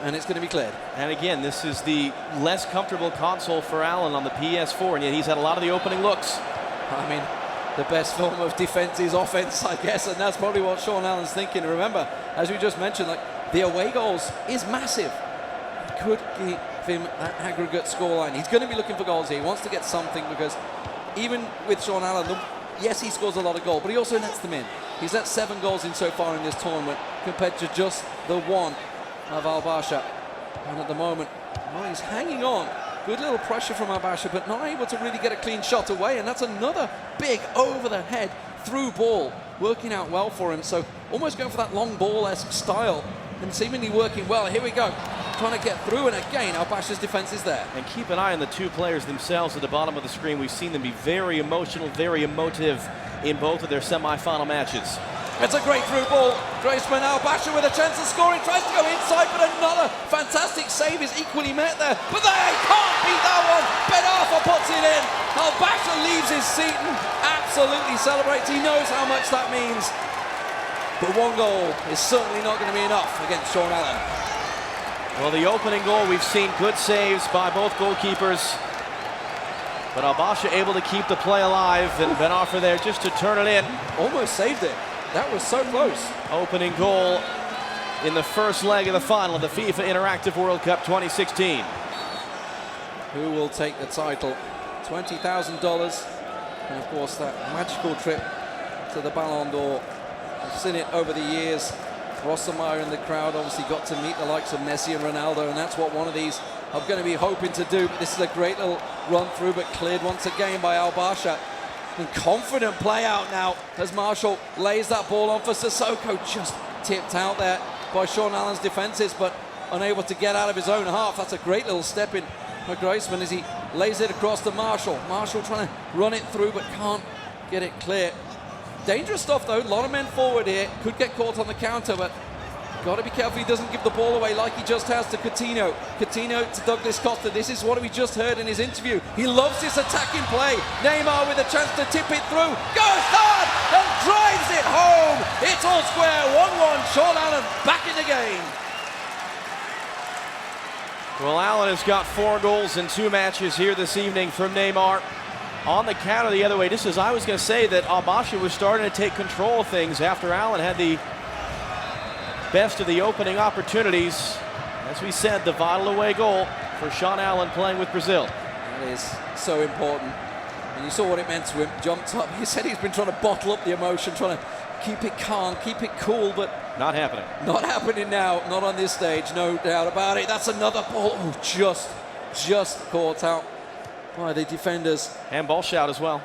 And it's going to be cleared.
And again, this is the less comfortable console for Allen on the PS4, and yet he's had a lot of the opening looks.
I mean, the best form of defense is offense, I guess, and that's probably what Sean Allen's thinking. Remember, as we just mentioned, like the away goals is massive. Could give him that aggregate scoreline. He's going to be looking for goals here. He wants to get something because even with Sean Allen, yes, he scores a lot of goals, but he also lets them in. He's let 7 goals in so far in this tournament compared to just the 1 of Al Basha. And at the moment, well, he's hanging on. Good little pressure from Al Basha, but not able to really get a clean shot away. And that's another big over-the-head through ball, working out well for him. So almost going for that long ball-esque style and seemingly working well. Here we go, trying to get through, and again, Al Basha's defense is there.
And keep an eye on the 2 players themselves at the bottom of the screen. We've seen them be very emotional, very emotive in both of their semi-final matches.
It's a great through ball. Graceman, Al Basha with a chance of scoring, tries to go inside, but another fantastic save is equally met there. But they can't beat that one. Ben Arthur puts it in. Al Basha leaves his seat and absolutely celebrates. He knows how much that means. But 1 goal is certainly not going to be enough against Sean Allen.
Well, the opening goal, we've seen good saves by both goalkeepers. But Al Basha able to keep the play alive, and Ben Arthur there just to turn it in.
Almost saved it. That was so close.
Opening goal in the first leg of the final of the FIFA Interactive World Cup 2016.
Who will take the title? $20,000. And of course that magical trip to the Ballon d'Or. I've seen it over the years. Rossemeyer in the crowd obviously got to meet the likes of Messi and Ronaldo, and that's what one of these are going to be hoping to do. But this is a great little run through, but cleared once again by Al Basha. And confident play out now as Marshall lays that ball on for Sissoko. Just tipped out there by Sean Allen's defences, but unable to get out of his own half. That's a great little step in for Graceman as he lays it across to Marshall. Marshall trying to run it through, but can't get it clear. Dangerous stuff though, a lot of men forward here. Could get caught on the counter, but got to be careful he doesn't give the ball away like he just has to Coutinho. Coutinho to Douglas Costa. This is what we just heard in his interview. He loves this attacking play. Neymar with a chance to tip it through. Goes hard and drives it home. It's all square. 1-1. Sean Allen back in the game.
Well, Allen has got 4 goals in 2 matches here this evening from Neymar. On the counter the other way, just as I was going to say that Al Basha was starting to take control of things after Allen had the best of the opening opportunities. As we said, the vital away goal for Sean Allen playing with Brazil.
That is so important. And you saw what it meant to him. Jumped up. He said he's been trying to bottle up the emotion, trying to keep it calm, keep it cool, but
not happening.
Not happening now. Not on this stage, no doubt about it. That's another ball. Oh, just caught out by the defenders.
And ball shout as well.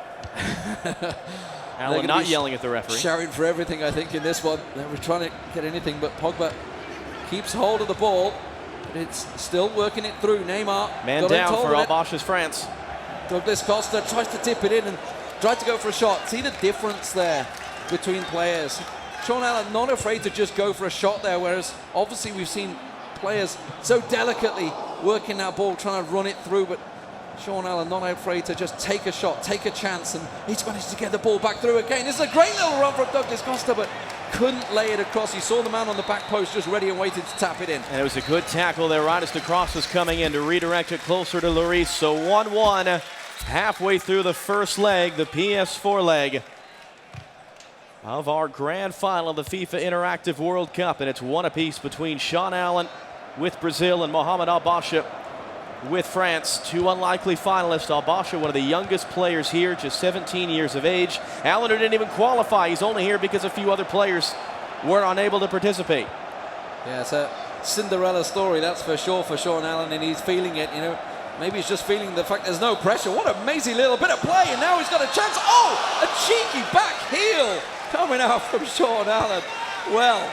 Allen not yelling at the referee.
Shouting for everything, I think, in this one. They were trying to get anything, but Pogba keeps hold of the ball. But it's still working it through. Neymar.
Man down for Al Basha's France.
Douglas Costa tries to tip it in and tried to go for a shot. See the difference there between players. Sean Allen not afraid to just go for a shot there, whereas obviously we've seen players so delicately working that ball, trying to run it through, but Sean Allen not afraid to just take a shot, take a chance, and he's managed to get the ball back through again. This is a great little run from Douglas Costa, but couldn't lay it across. You saw the man on the back post just ready and waited to tap it in.
And it was a good tackle there right as the cross was coming in to redirect it closer to Lloris. So 1-1 halfway through the first leg, the PS4 leg of our grand final of the FIFA Interactive World Cup. And it's 1 apiece between Sean Allen with Brazil and Mohamed Al Basha with France. 2 unlikely finalists. Al Basha, one of the youngest players here, just 17 years of age. Allen didn't even qualify. He's only here because a few other players were unable to participate.
Yeah, it's a Cinderella story, that's for sure, for Sean Allen, and he's feeling it, you know. Maybe he's just feeling the fact there's no pressure. What an amazing little bit of play, and now he's got a chance. Oh, a cheeky back heel coming out from Sean Allen. Well,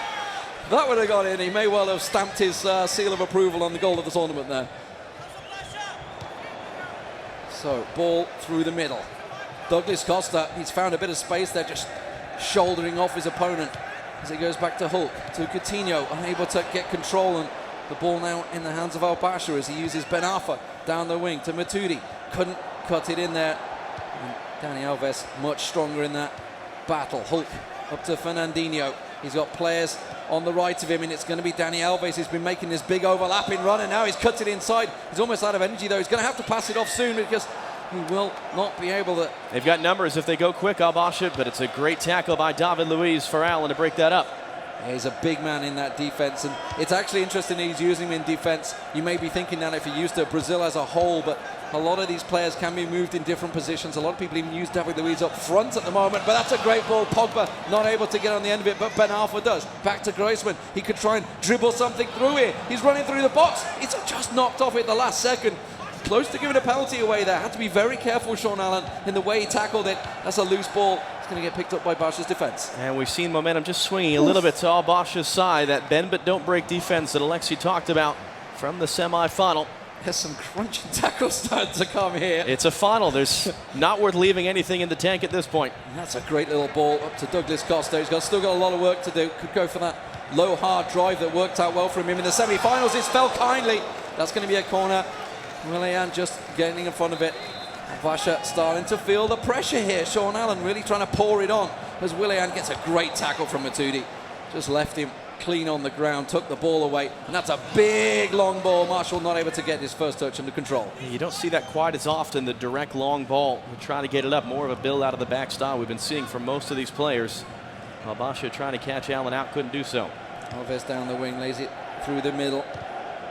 that would have got in. He may well have stamped his seal of approval on the goal of the tournament there. So, ball through the middle. Douglas Costa, he's found a bit of space there, just shouldering off his opponent as he goes back to Hulk, to Coutinho, unable to get control, and the ball now in the hands of Al-Basha as he uses Ben Arfa down the wing to Matuidi. Couldn't cut it in there. And Dani Alves much stronger in that battle. Hulk up to Fernandinho. He's got players on the right of him, and it's going to be Dani Alves who's been making this big overlapping run, and now he's cut it inside. He's almost out of energy though. He's going to have to pass it off soon because he will not be able to.
They've got numbers if they go quick, Al-Basha, but it's a great tackle by David Luiz for Allen to break that up.
Yeah, he's a big man in that defense, and it's actually interesting that he's using him in defense. You may be thinking that if you're used to Brazil as a whole, but a lot of these players can be moved in different positions. A lot of people even use David Luiz up front at the moment, but that's a great ball. Pogba not able to get on the end of it, but Ben Arfa does. Back to Griezmann. He could try and dribble something through here. He's running through the box. It's just knocked off at the last second. Close to giving a penalty away there. Had to be very careful, Sean Allen, in the way he tackled it. That's a loose ball. It's going to get picked up by Basha's defense.
And we've seen momentum just swinging a little bit to Al-Basha's side. That bend but don't break defense that Alexi talked about from the semi-final.
There's some crunching tackles starting to come here.
It's a final. There's not worth leaving anything in the tank at this point.
And that's a great little ball up to Douglas Costa. He's still got a lot of work to do. Could go for that low, hard drive that worked out well for him in the semi-finals. It's fell kindly. That's going to be a corner. Willian just getting in front of it. Basha starting to feel the pressure here. Sean Allen really trying to pour it on as Willian gets a great tackle from Matuidi. Just left him clean on the ground, took the ball away, and that's a big long ball. Marshall not able to get his first touch under control.
You don't see that quite as often, the direct long ball. We're trying to get it up, more of a build out of the back style we've been seeing from most of these players. Al-Basha trying to catch Allen out, couldn't do so.
Alves down the wing, lays it through the middle.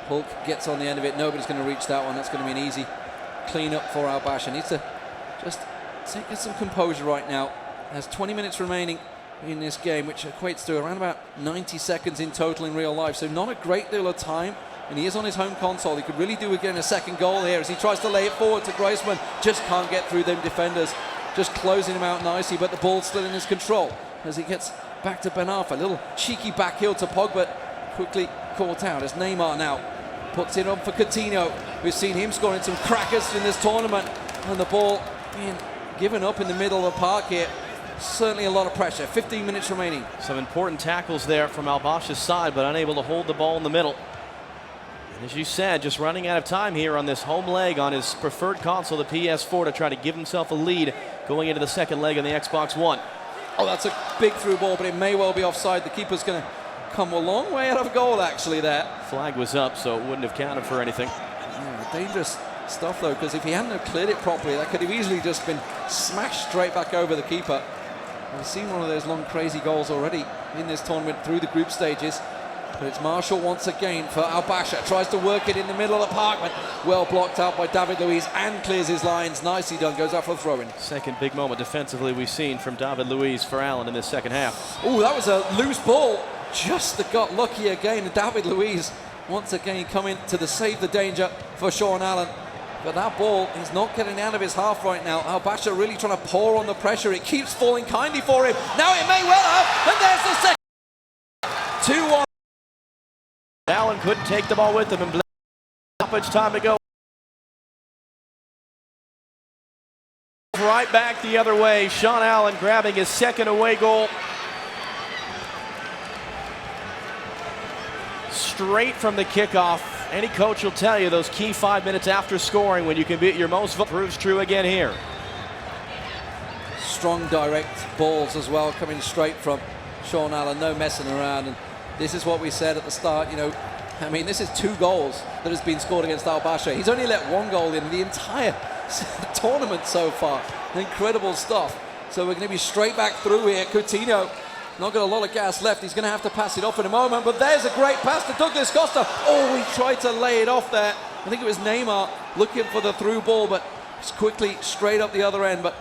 Hulk gets on the end of it. Nobody's going to reach that one. That's going to be an easy clean up for Al-Basha. Needs to just get some composure right now. Has 20 minutes remaining in this game, which equates to around about 90 seconds in total in real life. So not a great deal of time. And he is on his home console. He could really do again a second goal here as he tries to lay it forward to Griezmann. Just can't get through them defenders. Just closing him out nicely, but the ball's still in his control as he gets back to Ben Arfa. A little cheeky back heel to Pogba. Quickly caught out as Neymar now puts it on for Coutinho. We've seen him scoring some crackers in this tournament, and the ball being given up in the middle of the park here. Certainly a lot of pressure. 15 minutes remaining.
Some important tackles there from Al-Basha's side, but unable to hold the ball in the middle. And as you said, just running out of time here on this home leg on his preferred console, the PS4, to try to give himself a lead going into the second leg on the Xbox One.
Oh, that's a big through ball, but it may well be offside. The keeper's going to come a long way out of goal, actually, there.
Flag was up, so it wouldn't have counted for anything.
Yeah, dangerous stuff, though, because if he hadn't have cleared it properly, that could have easily just been smashed straight back over the keeper. We've seen one of those long, crazy goals already in this tournament through the group stages. But it's Marshall once again for Al-Basha. Tries to work it in the middle of the park, but well blocked out by David Luiz and clears his lines. Nicely done, goes out for the throw-in.
Second big moment defensively we've seen from David Luiz for Allen in this second half.
Oh, that was a loose ball. Just got lucky again. David Luiz once again coming to the save the danger for Sean Allen. But that ball is not getting out of his half right now. Al-Basha really trying to pour on the pressure. It keeps falling kindly for him. Now it may well have, and there's the second. 2-1.
Allen couldn't take the ball with him, and stoppage time to go. Right back the other way. Sean Allen grabbing his second away goal. Straight from the kickoff. Any coach will tell you those key 5 minutes after scoring when you can be at your most proves true again here.
Strong direct balls as well coming straight from Sean Allen, no messing around. And this is what we said at the start, you know, I mean, this is 2 goals that has been scored against Al-Basha. He's only let 1 goal in the entire tournament so far. Incredible stuff. So we're going to be straight back through here. Coutinho not got a lot of gas left. He's going to have to pass it off in a moment, but there's a great pass to Douglas Costa. Oh, he tried to lay it off there. I think it was Neymar looking for the through ball, but it's quickly straight up the other end, but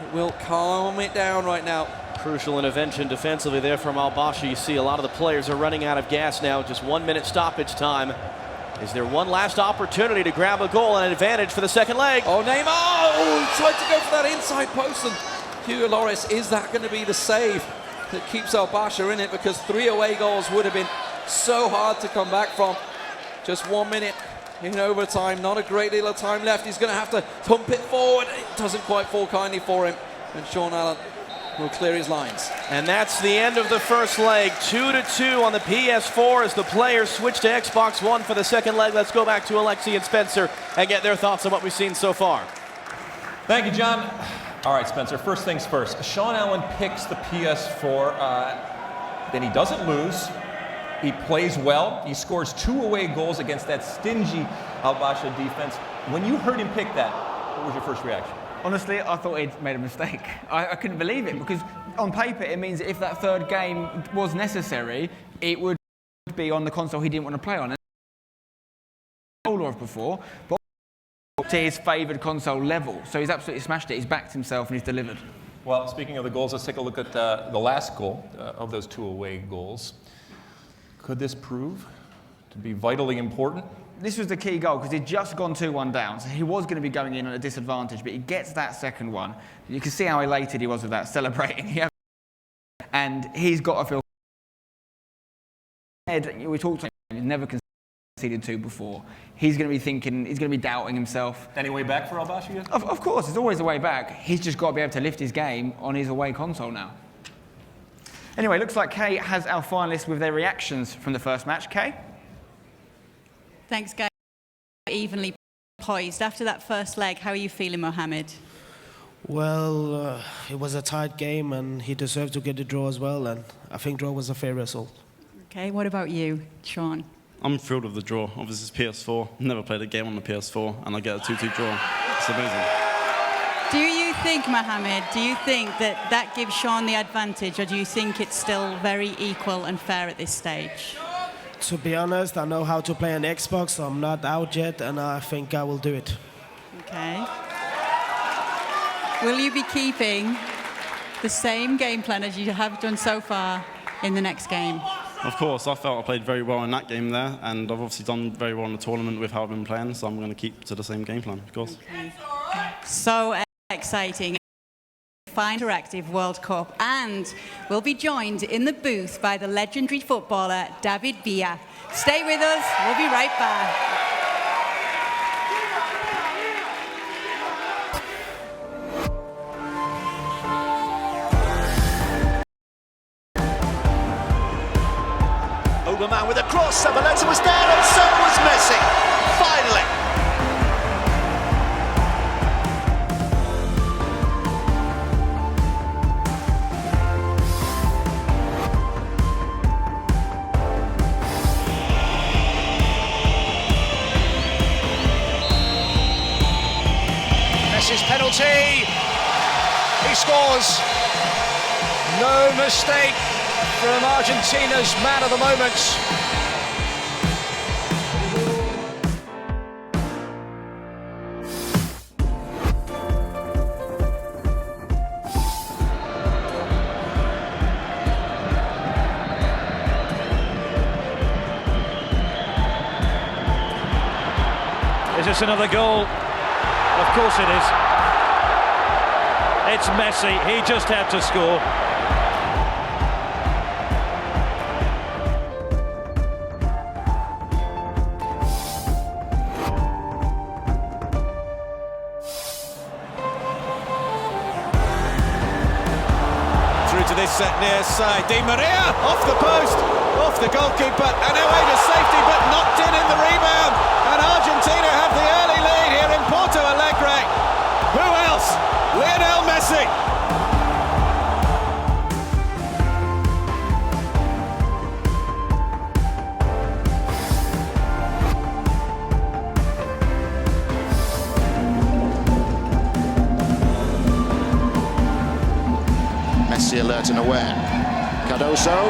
it will calm it down right now.
Crucial intervention defensively there from Al-Basha. You see a lot of the players are running out of gas now. Just 1 minute stoppage time. Is there one last opportunity to grab a goal and an advantage for the second leg?
Oh, Neymar! Oh, he tried to go for that inside post, and Hugo Lloris, is that going to be the save that keeps Al-Basha in it? Because 3 away goals would have been so hard to come back from. Just 1 minute in overtime, not a great deal of time left. He's going to have to pump it forward. It doesn't quite fall kindly for him, and Sean Allen will clear his lines.
And that's the end of the first leg. 2-2 on the PS4 as the players switch to Xbox One for the second leg. Let's go back to Alexi and Spencer and get their thoughts on what we've seen so far.
Thank you, John. All right, Spencer, first things first. Sean Allen picks the PS4, then he doesn't lose. He plays well. He scores 2 away goals against that stingy Al-Basha defense. When you heard him pick that, what was your first reaction?
Honestly, I thought he'd made a mistake. I couldn't believe it, because on paper it means that if that third game was necessary, it would be on the console he didn't want to play on. Of before, but to his favoured console level. So he's absolutely smashed it. He's backed himself and he's delivered.
Well, speaking of the goals, let's take a look at the last goal of those 2 away goals. Could this prove to be vitally important?
This was the key goal, because he'd just gone 2-1 down, so he was going to be going in at a disadvantage, but he gets that second one. You can see how elated he was with that, celebrating. And he's got to feel... We talked to him, he's never conceded 2 before. He's going to be thinking, he's going to be doubting himself.
Any way back for Al-Basha?
Of course, there's always a way back. He's just got to be able to lift his game on his away console now. Anyway, looks like Kay has our finalists with their reactions from the first match. Kay?
Thanks, guys. Evenly poised. After that first leg, how are you feeling, Mohamed?
Well, it was a tight game and he deserved to get the draw as well, and I think draw was a fair result.
Okay, what about you, Sean?
I'm thrilled with the draw. Obviously, it's PS4. Never played a game on the PS4, and I get a 2-2 draw. It's amazing.
Do you think, Mohamed, do you think that that gives Sean the advantage, or do you think it's still very equal and fair at this stage?
To be honest, I know how to play on Xbox, so I'm not out yet, and I think I will do it.
Okay. Will you be keeping the same game plan as you have done so far in the next game?
Of course, I felt I played very well in that game there, and I've obviously done very well in the tournament with how I've been playing, so I'm going to keep to the same game plan, of course.
Okay. So exciting. FIFA Interactive World Cup, and we'll be joined in the booth by the legendary footballer David Villa. Stay with us, we'll be right back.
Oberman with a cross, Sabaleta was there and so was Messi. Finally. Messi's penalty. He scores. No mistake from Argentina's man of the moment.
Is this another goal? Of course it is. It's Messi. He just had to score.
Through to this set near side. Di Maria off the post, off the goalkeeper, and away to safety, but knocked in the rebound. And Argentina have the early lead here in Porto Alegre. Who else? Lionel Messi.
Messi alert and aware. Cardoso,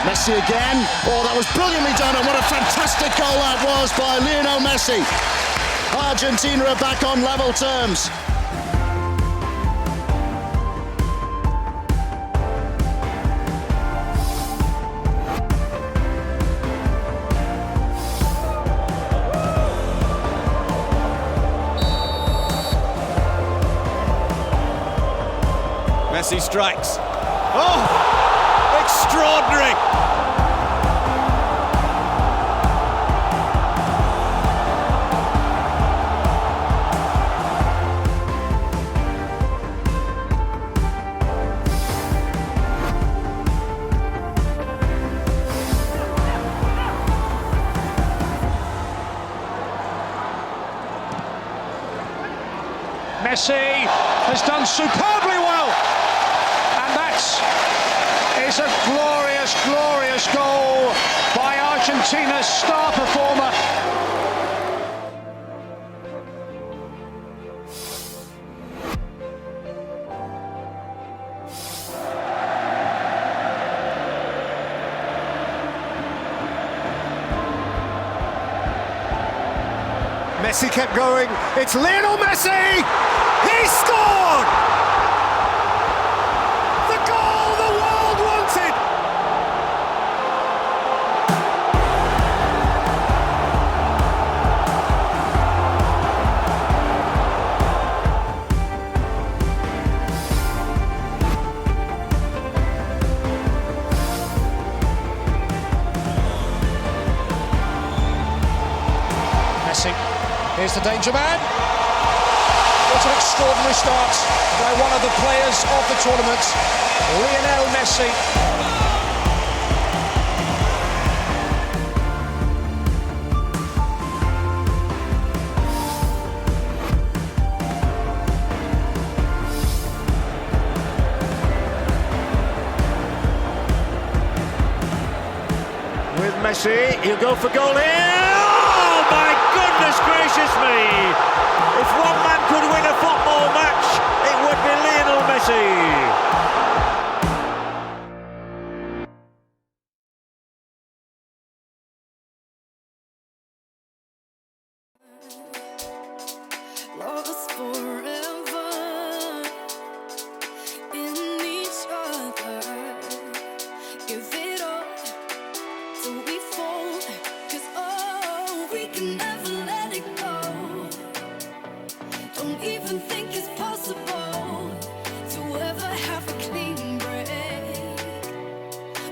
Messi again. Oh, that was brilliantly done, and what a fantastic goal that was by Lionel Messi. Argentina are back on level terms.
Messi strikes. Oh, extraordinary.
Messi has done superbly well, and that is a glorious, glorious goal by Argentina's star performer.
Messi kept going. It's Lionel Messi! He scored! The goal the world wanted!
Messi, here's the danger man. What an extraordinary start by one of the players of the tournament, Lionel Messi.
With Messi, he'll go for goal here. Oh my goodness gracious me! If one man could win a football match, it would be Lionel Messi.
Love us forever in each other. Give it all till we fall. 'Cause oh, we can never let it go. Don't even think it's possible to ever have a clean break.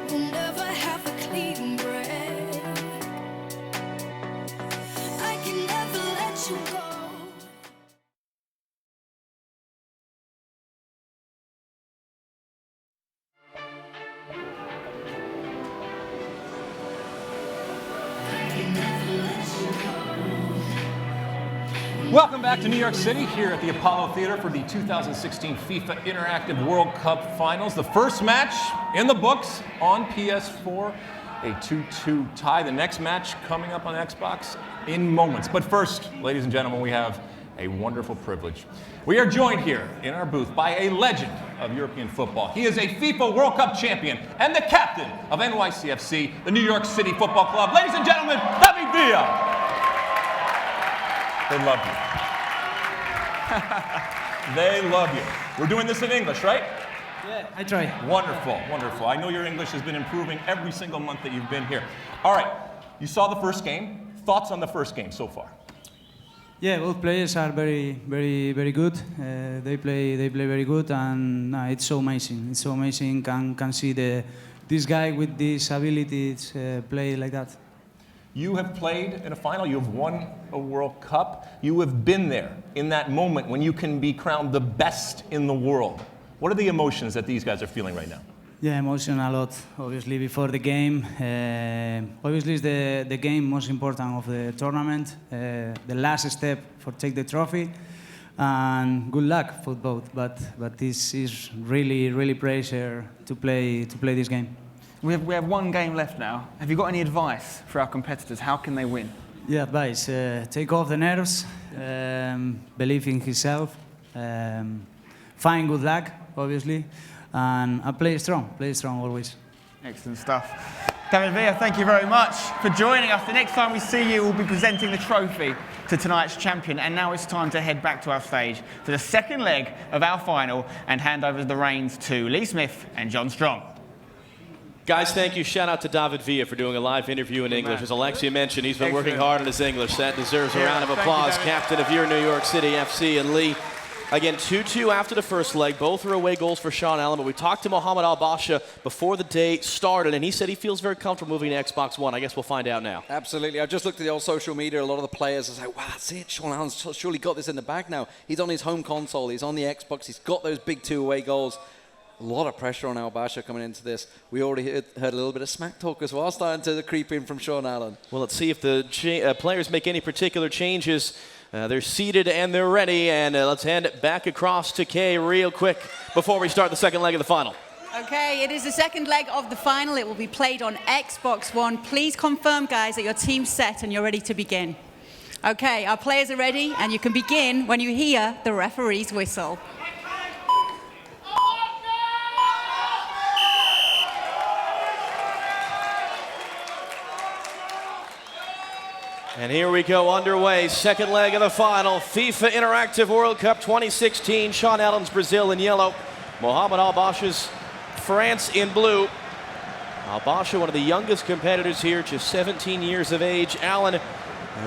We'll never have a clean break. I can never let you go.
Welcome back to New York City, here at the Apollo Theater for the 2016 FIFA Interactive World Cup Finals. The first match in the books on PS4, a 2-2 tie. The next match coming up on Xbox in moments. But first, ladies and gentlemen, we have a wonderful privilege. We are joined here in our booth by a legend of European football. He is a FIFA World Cup champion and the captain of NYCFC, the New York City Football Club. Ladies and gentlemen, David Villa. They love you. They love you. We're doing this in English, right?
Yeah, I try.
Wonderful, wonderful. I know your English has been improving every single month that you've been here. All right, you saw the first game. Thoughts on the first game so far?
Yeah, both players are very good. They play very good, and it's so amazing. It's so amazing. Can see this guy with these abilities play like that.
You have played in a final. You have won a World Cup. You have been there in that moment when you can be crowned the best in the world. What are the emotions that these guys are feeling right now?
Yeah, emotion a lot. Obviously, before the game. Obviously, it's the game most important of the tournament. The last step for take the trophy. And good luck for both. But this is really pressure to play this game.
We have one game left now. Have you got any advice for our competitors? How can they win?
Yeah, advice. Take off the nerves. Believe in himself. Find good luck, obviously. And play strong always.
Excellent stuff. David Villa, thank you very much for joining us. The next time we see you, we'll be presenting the trophy to tonight's champion. And now it's time to head back to our stage for the second leg of our final and hand over the reins to Lee Smith and John Strong.
Guys, thank you. Shout out to David Villa for doing a live interview in English. As Alexia mentioned, he's been working hard on his English. That deserves a round of applause. Captain of your New York City FC. And Lee, Again, 2-2 after the first leg. Both are away goals for Sean Allen, but we talked to Mohamed Al-Basha before the day started, and he said he feels very comfortable moving to Xbox One. I guess we'll find out now.
Absolutely. I've just looked at the old social media. A lot of the players are like, wow, that's it. Sean Allen's surely got this in the bag now. He's on his home console. He's on the Xbox. He's got those big 2 away goals. A lot of pressure on Al-Basha coming into this. We already heard a little bit of smack talk as well, starting to creep in from Sean Allen.
Well, let's see if the players make any particular changes. They're seated and they're ready, and let's hand it back across to Kay real quick before we start the second leg of the final.
Okay, it is the second leg of the final. It will be played on Xbox One. Please confirm, guys, that your team's set and you're ready to begin. Okay, our players are ready, and you can begin when you hear the referee's whistle.
And here we go, underway, second leg of the final. FIFA Interactive World Cup 2016. Sean Allen's Brazil in yellow. Mohamed Al-Basha's France in blue. Al-Basha, one of the youngest competitors here, just 17 years of age. Allen,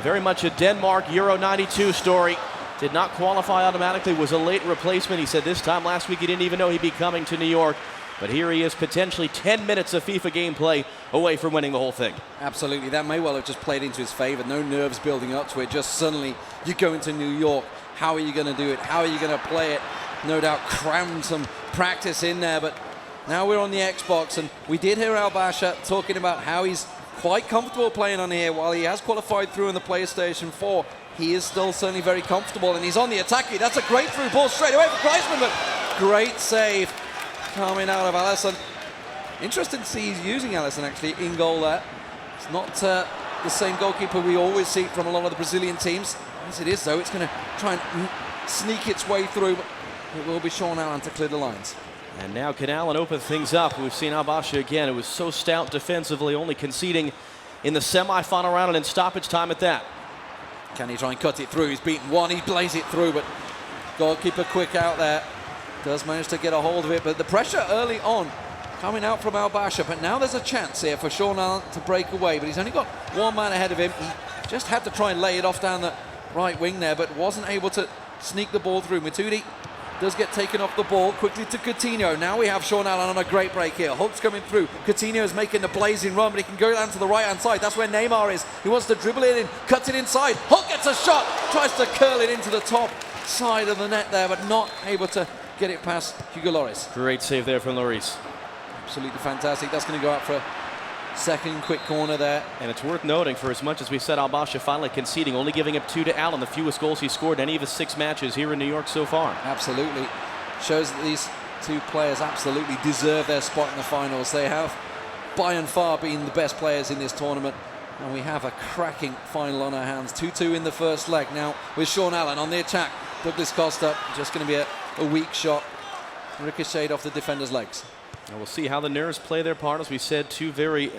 very much a Denmark Euro 92 story. Did not qualify automatically, was a late replacement. He said this time last week he didn't even know he'd be coming to New York. But here he is, potentially 10 minutes of FIFA gameplay away from winning the whole thing.
Absolutely, that may well have just played into his favor. No nerves building up to it, just suddenly you go into New York. How are you going to do it? How are you going to play it? No doubt crammed some practice in there, but now we're on the Xbox, and we did hear Al-Basha talking about how he's quite comfortable playing on here. While he has qualified through in the PlayStation 4, he is still certainly very comfortable, and he's on the attack. That's a great through ball straight away for Kreisman, but great save coming out of Alisson. Interesting to see he's using Alisson actually in goal there. It's not the same goalkeeper we always see from a lot of the Brazilian teams. As it is though, it's going to try and sneak its way through, but it will be Sean Allen to clear the lines.
And now can Allen open things up? We've seen Al-Basha again. It was so stout defensively, only conceding in the semi-final round and in stoppage time at that.
Can he try and cut it through? He's beaten one, he plays it through, but goalkeeper quick out there. Does manage to get a hold of it, but the pressure early on coming out from Al-Basha. But now there's a chance here for Sean Allen to break away, but he's only got one man ahead of him. He just had to try and lay it off down the right wing there, but wasn't able to sneak the ball through. Matuidi does get taken off the ball quickly to Coutinho. Now we have Sean Allen on a great break here. Hulk's coming through. Coutinho is making the blazing run, but he can go down to the right-hand side. That's where Neymar is. He wants to dribble it in, cuts it inside. Hulk gets a shot, tries to curl it into the top side of the net there, but not able to get it past Hugo Lloris.
Great save there from Lloris.
Absolutely fantastic. That's going to go out for a second quick corner there.
And it's worth noting, for as much as we said Al-Basha finally conceding, only giving up 2 to Allen, the fewest goals he scored in any of his 6 matches here in New York so far.
Absolutely. Shows that these two players absolutely deserve their spot in the finals. They have by and far been the best players in this tournament. And we have a cracking final on our hands. 2-2 in the first leg. Now with Sean Allen on the attack. Douglas Costa just going to be a weak shot. Ricocheted off the defender's legs.
And we'll see how the nerves play their part. As we said, 2 very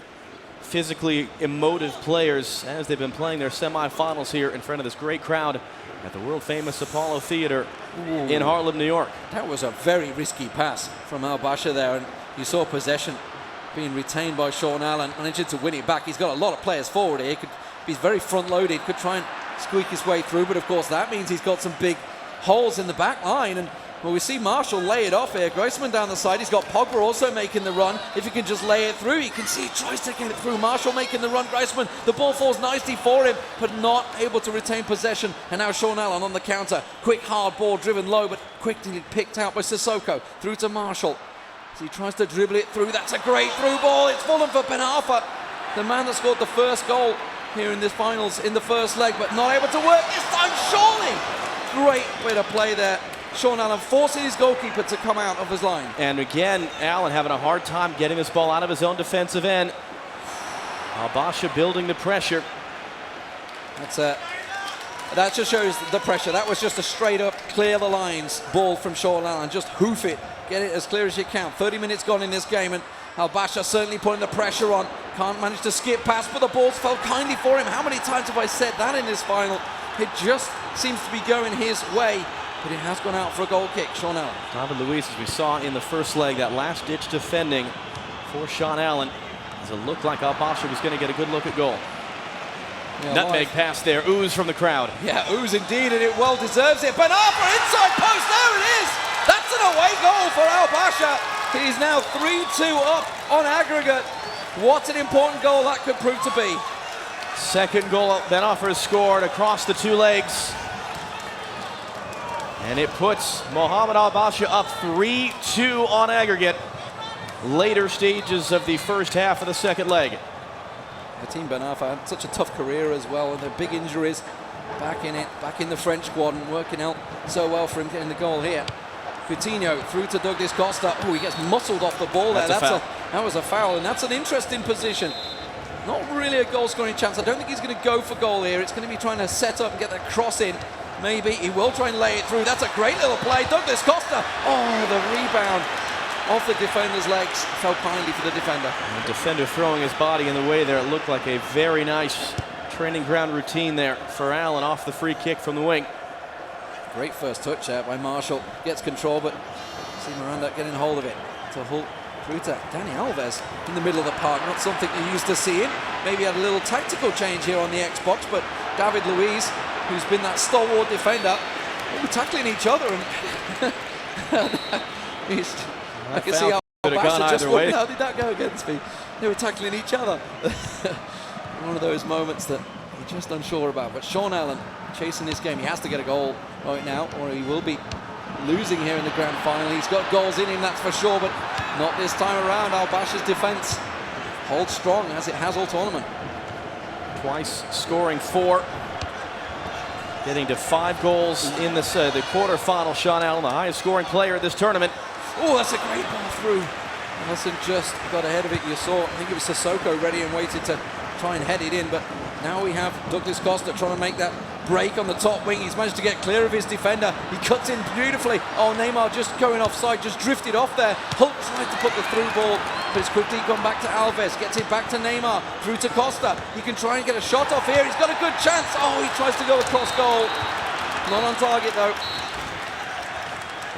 physically emotive players as they've been playing their semifinals here in front of this great crowd at the world-famous Apollo Theater in Harlem, New York.
That was a very risky pass from Al-Basha there, and you saw possession being retained by Sean Allen, managing to win it back. He's got a lot of players forward here. He's very front-loaded, could try and squeak his way through, but of course that means he's got some big holes in the back line. And well, we see Marshall lay it off here. Groisman down the side. He's got Pogba also making the run. If he can just lay it through, you can see he tries to get it through. Marshall making the run. Groisman, the ball falls nicely for him, but not able to retain possession. And now Sean Allen on the counter. Quick, hard ball driven low, but quickly picked out by Sissoko. Through to Marshall. So he tries to dribble it through. That's a great through ball. It's fallen for Ben Arfa, the man that scored the first goal here in this finals in the first leg, but not able to work this time, surely. Great way to play there. Sean Allen forcing his goalkeeper to come out of his line.
And again, Allen having a hard time getting this ball out of his own defensive end. Al-Basha building the pressure.
That just shows the pressure. That was just a straight up clear the lines ball from Sean Allen. Just hoof it, get it as clear as you can. 30 minutes gone in this game, and Al-Basha certainly putting the pressure on. Can't manage to skip past, but the balls fell kindly for him. How many times have I said that in this final? It just seems to be going his way. But it has gone out for a goal kick, Sean Allen.
David Luiz, as we saw in the first leg, that last-ditch defending for Sean Allen, as it looked like Al-Basha was going to get a good look at goal.
Yeah,
Nutmeg pass there, ooze from the crowd.
Yeah, ooze indeed, and it well deserves it. Ben Arfa inside post, there it is! That's an away goal for Al Basha. He's now 3-2 up on aggregate. What an important goal that could prove to be.
Second goal Ben Arfa has scored across the two legs. And it puts Mohamed Al Basha up 3-2 on aggregate. Later stages of the first half of the second leg.
Team Ben Arfa had such a tough career as well, and their big injuries back in the French squad, and working out so well for him getting the goal here. Coutinho through to Douglas Costa. Oh, he gets muscled off the ball there. That was a foul, and that's an interesting position. Not really a goal-scoring chance. I don't think he's going to go for goal here. It's going to be trying to set up and get that cross in. Maybe he will try and lay it through. That's a great little play. Douglas Costa. Oh, the rebound off the defender's legs. Fell kindly for the defender.
And the defender throwing his body in the way there. It looked like a very nice training ground routine there for Allen off the free kick from the wing.
Great first touch there by Marshall. Gets control, but see Miranda getting hold of it. To Hull through to Dani Alves in the middle of the park. Not something you're used to seeing. Maybe had a little tactical change here on the Xbox, but David Luiz, who's been that stalwart defender, they were tackling each other. And I can see how Basha just won. How did that go against me? They were tackling each other. One of those moments that you're just unsure about. But Sean Allen chasing this game. He has to get a goal right now, or he will be losing here in the grand final. He's got goals in him, that's for sure, but not this time around. Al Basha's defense holds strong, as it has all tournament.
Twice scoring 4. Getting to 5 goals in the quarterfinal. Sean Allen, the highest scoring player of this tournament.
Oh, that's a great ball through. Nelson just got ahead of it. You saw, I think it was Sissoko ready and waited to try and head it in, but now we have Douglas Costa trying to make that break on the top wing. He's managed to get clear of his defender. He cuts in beautifully. Oh, Neymar just going offside, just drifted off there. Hull tried to put the through ball, but it's quickly gone back to Alves. Gets it back to Neymar, through to Costa. He can try and get a shot off here. He's got a good chance. Oh, he tries to go across goal. Not on target though.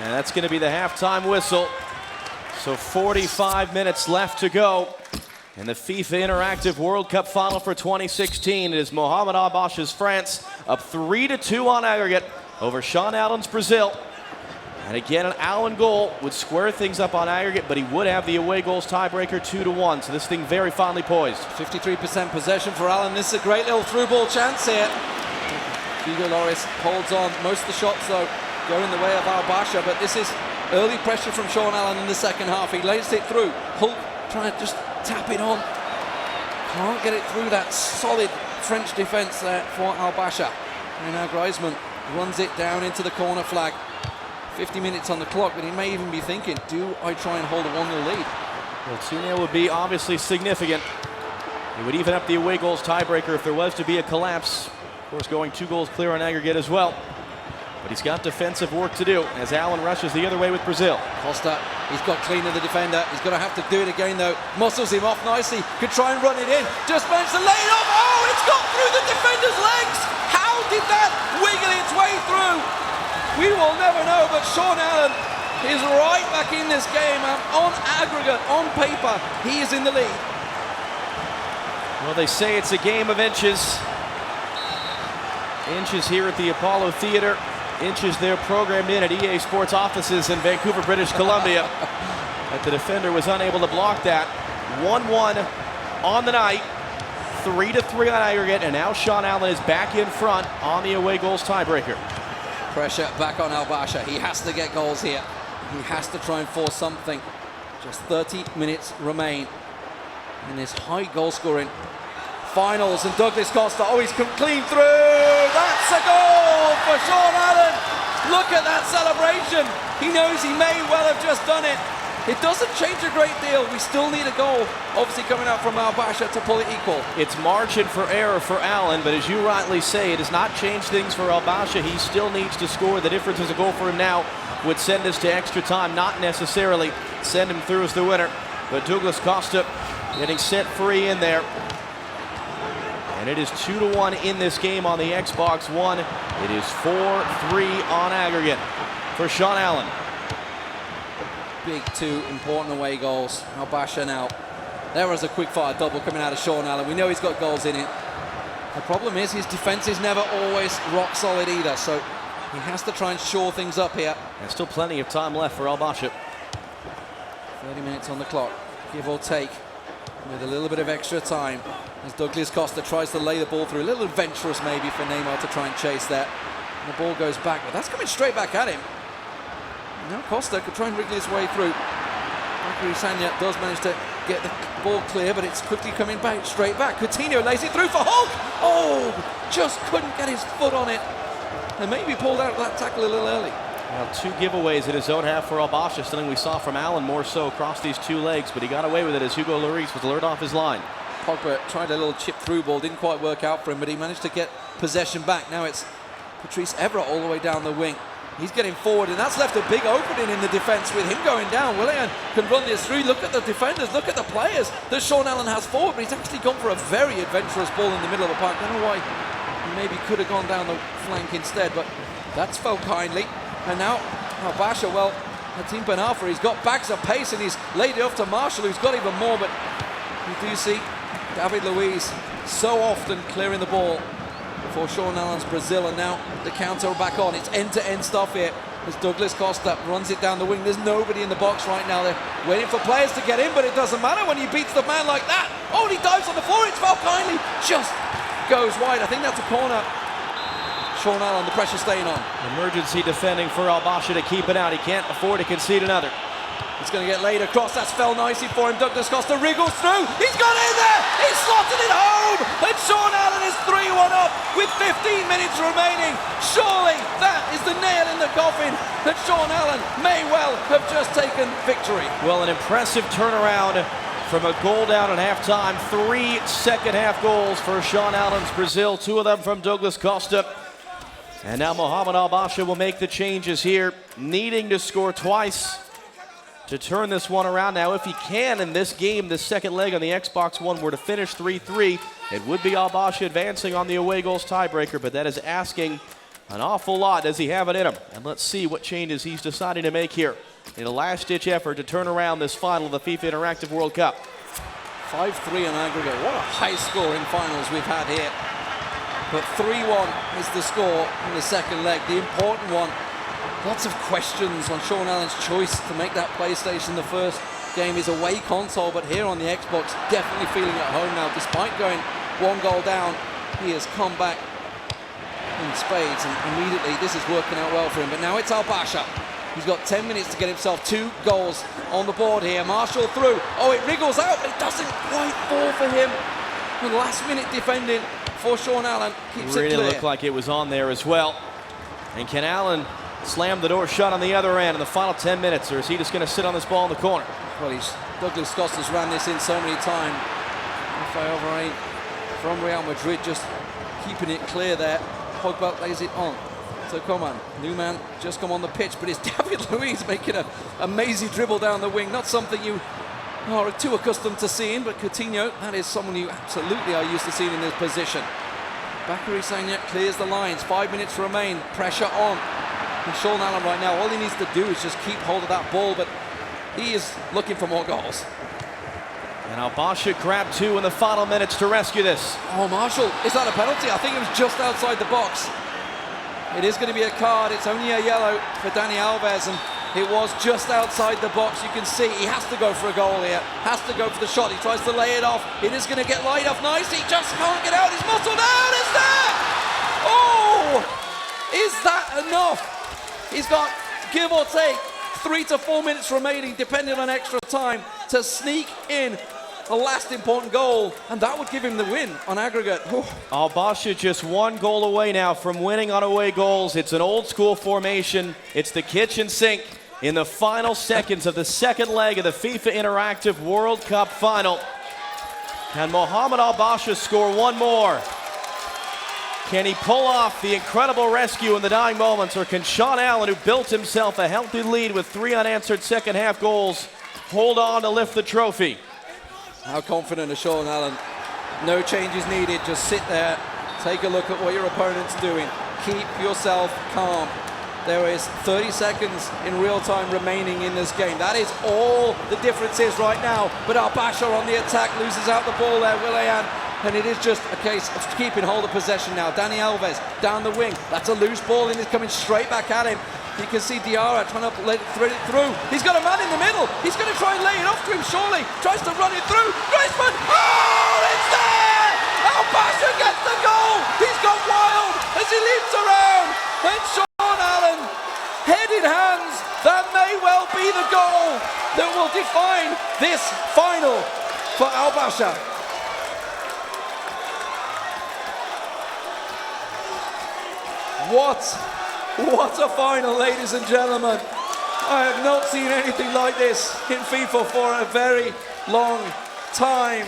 And that's going to be the halftime whistle. So 45 minutes left to go in the FIFA Interactive World Cup final for 2016. It is Mohamed Al Basha's France up 3-2 on aggregate over Sean Allen's Brazil. And again, an Allen goal would square things up on aggregate, but he would have the away goals tiebreaker 2-1. So this thing very finely poised.
53% possession for Allen. This is a great little through ball chance here. Hugo Lloris holds on. Most of the shots though go in the way of Al Basha, but this is early pressure from Sean Allen in the second half. He lays it through. Hull trying to just tap it on. Can't get it through that solid French defence there for Al Basha. And now Griezmann runs it down into the corner flag. 50 minutes on the clock, but he may even be thinking, do I try and hold a 1-0 lead?
Well, 2-0 would be obviously significant. It would even up the away goals tiebreaker if there was to be a collapse. Of course, going 2 goals clear on aggregate as well. But he's got defensive work to do as Allen rushes the other way with Brazil.
Costa, he's got clean of the defender. He's going to have to do it again though. Muscles him off nicely. Could try and run it in. Just managed to lay it off. Oh, it's got through the defender's legs. How did that wiggle its way through? We will never know, but Sean Allen is right back in this game. On aggregate, on paper, he is in the lead.
Well, they say it's a game of inches. Inches here at the Apollo Theater. Inches they're programmed in at EA Sports offices in Vancouver, British Columbia. But the defender was unable to block that. 1-1 on the night. 3-3 on aggregate, and now Sean Allen is back in front on the away goals tiebreaker.
Pressure back on Al Basha. He has to get goals here. He has to try and force something. Just 30 minutes remain in this high goal scoring finals, and Douglas Costa, oh, he's come clean through. That's a goal for Sean Allen. Look at that celebration. He knows he may well have just done it. It doesn't change a great deal. We still need a goal, obviously coming out from Al Basha to pull it equal.
It's margin for error for Allen, but as you rightly say, it does not change things for Al Basha. He still needs to score. The difference is a goal for him now would send us to extra time, not necessarily send him through as the winner. But Douglas Costa getting set free in there. And it is 2-1 in this game on the Xbox One. It is 4-3 on aggregate for Sean Allen.
Big 2 important away goals. Al Basha now. There was a quick fire double coming out of Sean Allen. We know he's got goals in it. The problem is his defense is never always rock solid either, so he has to try and shore things up here.
There's still plenty of time left for Al Basha.
30 minutes on the clock, give or take, with a little bit of extra time as Douglas Costa tries to lay the ball through. A little adventurous maybe for Neymar to try and chase that. And the ball goes back, but that's coming straight back at him. Now Costa could try and wriggle his way through. Bakary Sagna does manage to get the ball clear, but it's quickly coming back, straight back. Coutinho lays it through for Hulk. Oh, just couldn't get his foot on it. And maybe pulled out of that tackle a little early.
Well, 2 giveaways in his own half for Al Basha, something we saw from Allen more so across these 2 legs, but he got away with it as Hugo Lloris was lured off his line.
Pogba tried a little chip through ball, didn't quite work out for him, but he managed to get possession back. Now it's Patrice Evra all the way down the wing. He's getting forward, and that's left a big opening in the defence with him going down. Willian can run this through. Look at the defenders, look at the players that Sean Allen has forward, but he's actually gone for a very adventurous ball in the middle of the park. I don't know why he maybe could have gone down the flank instead, but that's felt kindly. And now Al Basha, well, Hatim Ben Arfa, he's got bags of pace and he's laid it off to Marshall, who's got even more, but you do see David Luiz so often clearing the ball for Sean Allen's Brazil, and now the counter back on. It's end-to-end stuff here as Douglas Costa runs it down the wing. There's nobody in the box right now. They're waiting for players to get in, but it doesn't matter when he beats the man like that. Oh, and he dives on the floor. It's felt kindly. Just goes wide. I think that's a corner. Sean Allen, the pressure staying on.
Emergency defending for Al Basha to keep it out. He can't afford to concede another.
It's going to get laid across. That's fell nicely for him. Douglas Costa wriggles through. He's got in there. He's slotted it home. And Sean Allen is 3-1 up with 15 minutes remaining. Surely that is the nail in the coffin that Sean Allen may well have just taken victory.
Well, an impressive turnaround from a goal down at halftime. 3 second-half goals for Sean Allen's Brazil. 2 of them from Douglas Costa. And now Mohamed Al Basha will make the changes here, needing to score twice to turn this one around. Now, if he can in this game, the second leg on the Xbox One were to finish 3-3, it would be Al Basha advancing on the away goals tiebreaker, but that is asking an awful lot. Does he have it in him? And let's see what changes he's deciding to make here in a last-ditch effort to turn around this final of the FIFA Interactive World Cup.
5-3 on aggregate. What a high-scoring finals we've had here. But 3-1 is the score in the second leg, the important one. Lots of questions on Sean Allen's choice to make that PlayStation the first game his away console, but here on the Xbox, definitely feeling at home now. Despite going 1 goal down, he has come back in spades, and immediately this is working out well for him. But now it's Al Basha. He's got 10 minutes to get himself 2 goals on the board here. Marshall through. Oh, it wriggles out, but it doesn't quite fall for him. The last minute defending for Sean Allen keeps it clear.
Really looked like it was on there as well. And can Allen slam the door shut on the other end in the final 10 minutes, or is he just going to sit on this ball in the corner?
Well, Douglas Costa's ran this in so many times. Rafael Varane from Real Madrid just keeping it clear there. Pogba lays it on. So come on, new man just come on the pitch, but it's David Luiz making a mazy dribble down the wing. Not something you are too accustomed to seeing, but Coutinho, that is someone you absolutely are used to seeing in this position. Bakary Sagna clears the lines. 5 minutes remain. Pressure on. And Sean Allen right now, all he needs to do is just keep hold of that ball, but he is looking for more goals.
And Al Basha grabbed 2 in the final minutes to rescue this.
Oh, Marshall, is that a penalty? I think it was just outside the box. It is going to be a card. It's only a yellow for Dani Alves, and it was just outside the box. You can see he has to go for a goal here. Has to go for the shot. He tries to lay it off. It is going to get laid off nicely. He just can't get out. He's muscled out. It's there! Oh! Is that enough? He's got, give or take, 3 to 4 minutes remaining, depending on extra time, to sneak in a last important goal, and that would give him the win on aggregate.
Al Basha just 1 goal away now from winning on away goals. It's an old school formation. It's the kitchen sink in the final seconds of the second leg of the FIFA Interactive World Cup final. Can Mohamed Al Basha score 1 more? Can he pull off the incredible rescue in the dying moments, or can Sean Allen, who built himself a healthy lead with 3 unanswered second half goals, hold on to lift the trophy?
How confident is Sean Allen? No changes needed, just sit there, take a look at what your opponent's doing. Keep yourself calm. There is 30 seconds in real time remaining in this game. That is all the difference is right now. But Al Basha on the attack loses out the ball there. Willian and it is just a case of keeping hold of possession now. Dani Alves down the wing. That's a loose ball, and it's coming straight back at him. You can see Diarra trying to thread it through. He's got a man in the middle. He's going to try and lay it off to him, surely. Tries to run it through. Griezmann! Oh, it's there! Al-Basha gets the goal! He's gone wild as he leaps around. And Sean Allen, head in hands, that may well be the goal that will define this final for Al-Basha. What a final, ladies and gentlemen. I have not seen anything like this in FIFA for a very long time.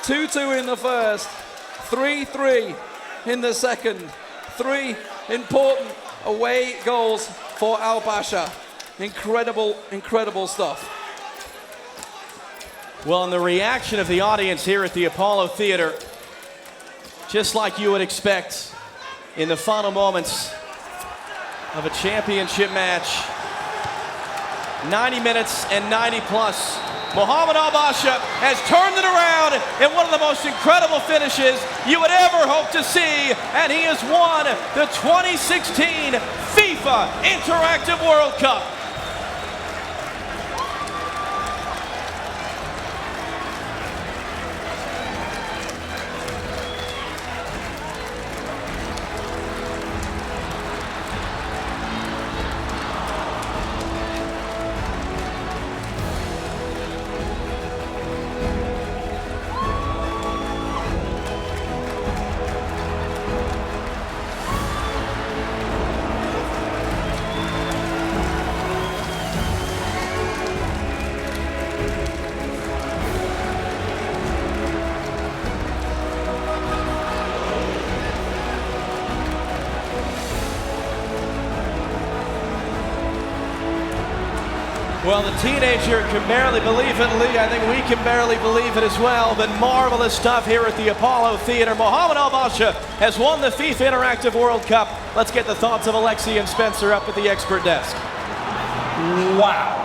2-2 in the first, 3-3 in the second. 3 important away goals for Al-Basha. Incredible, incredible stuff.
Well, and the reaction of the audience here at the Apollo Theater, just like you would expect in the final moments of a championship match. 90 minutes and 90 plus. Mohamed Al-Basha has turned it around in one of the most incredible finishes you would ever hope to see, and he has won the 2016 FIFA Interactive World Cup. Well, the teenager can barely believe it, Lee. I think we can barely believe it as well. But marvelous stuff here at the Apollo Theater. Mohamed Al-Basha has won the FIFA Interactive World Cup. Let's get the thoughts of Alexi and Spencer up at the expert desk.
Wow.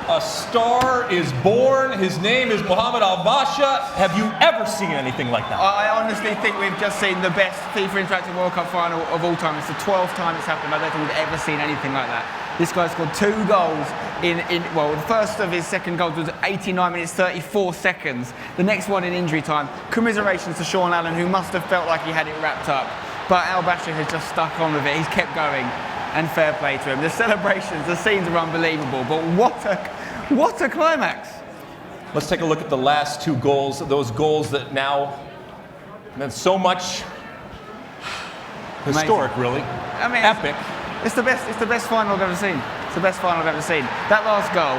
A star is born. His name is Mohamed Al-Basha. Have you ever seen anything like that?
I honestly think we've just seen the best FIFA Interactive World Cup final of all time. It's the 12th time it's happened. I don't think we've ever seen anything like that. This guy scored 2 goals well, the first of his second goals was 89 minutes, 34 seconds. The next one in injury time. Commiserations to Sean Allen, who must have felt like he had it wrapped up. But Al-Basha has just stuck on with it. He's kept going, and fair play to him. The celebrations, the scenes are unbelievable, but what a climax.
Let's take a look at the last 2 goals, those goals that now meant so much. Historic, really.
I mean,
epic.
It's the best final I've ever seen. It's the best final I've ever seen. That last goal,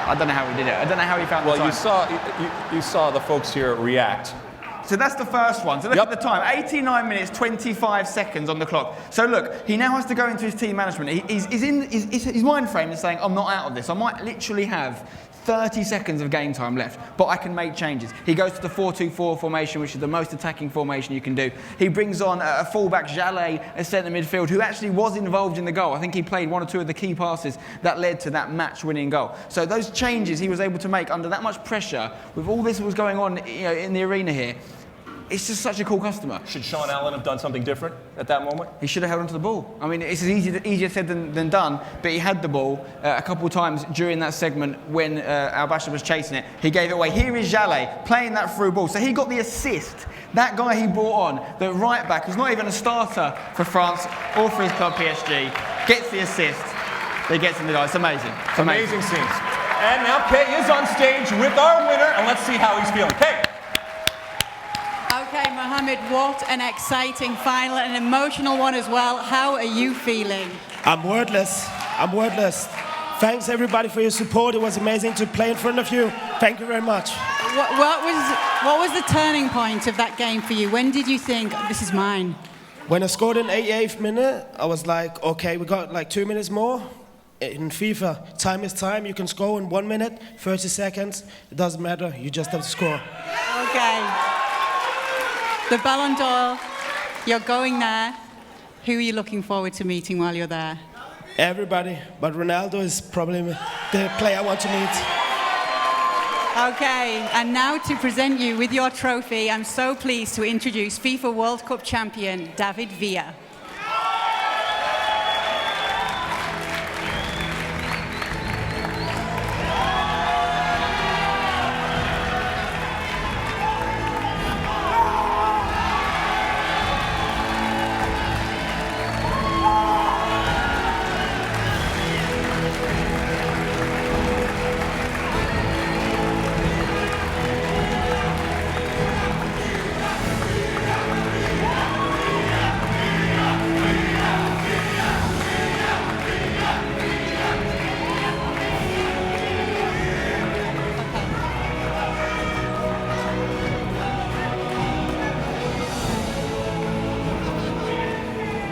I don't know how he did it. I don't know how he found the time.
Well, you saw the folks here react.
So that's the first one. So look at the time, 89 minutes, 25 seconds on the clock. So look, he now has to go into his team management. His mind frame is saying, I'm not out of this. I might literally have 30 seconds of game time left, but I can make changes. He goes to the 4-2-4 formation, which is the most attacking formation you can do. He brings on a fullback, Jallet, a centre midfield, who actually was involved in the goal. I think he played 1 or 2 of the key passes that led to that match-winning goal. So those changes he was able to make under that much pressure, with all this that was going on, in the arena here, it's just such a cool customer.
Should Sean Allen have done something different at that moment?
He should have held onto the ball. I mean, it's easier said than done, but he had the ball a couple of times during that segment when Al-Basha was chasing it. He gave it away. Here is Jallet playing that through ball. So he got the assist. That guy he brought on, the right back, who's not even a starter for France or for his club PSG, gets the assist. He gets in the goal. It's amazing. It's
amazing scenes. And now Kay is on stage with our winner, and let's see how he's feeling. Kay.
Okay, Mohamed, what an exciting final, an emotional one as well. How are you feeling?
I'm wordless. Thanks everybody for your support. It was amazing to play in front of you. Thank you very much.
What was the turning point of that game for you? When did you think, this is mine?
When I scored in the 88th minute, I was like, okay, we got like 2 minutes more. In FIFA, time is time. You can score in 1 minute, 30 seconds. It doesn't matter. You just have to score.
Okay. The Ballon d'Or, you're going there. Who are you looking forward to meeting while you're there?
Everybody, but Ronaldo is probably the player I want to meet.
Okay, and now to present you with your trophy, I'm so pleased to introduce FIFA World Cup champion David Villa.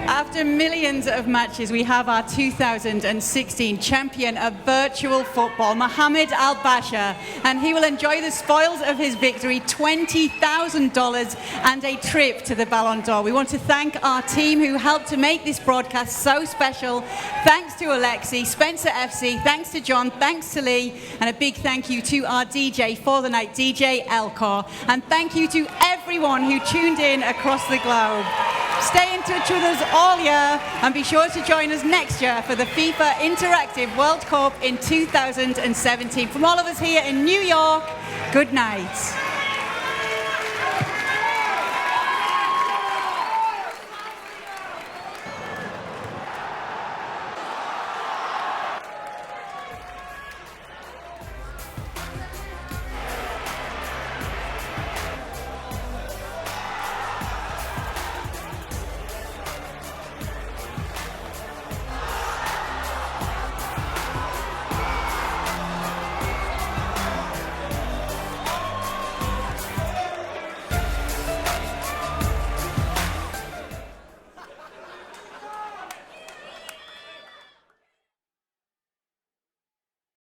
After millions of matches, we have our 2016 champion of virtual football, Mohamed Al-Basha, and he will enjoy the spoils of his victory, $20,000 and a trip to the Ballon d'Or. We want to thank our team who helped to make this broadcast so special. Thanks to Alexi, Spencer FC, thanks to John, thanks to Lee, and a big thank you to our DJ for the night, DJ Elcor, and thank you to everyone who tuned in across the globe. Stay in touch with us all year and be sure to join us next year for the FIFA Interactive World Cup in 2017. From all of us here in New York, good night.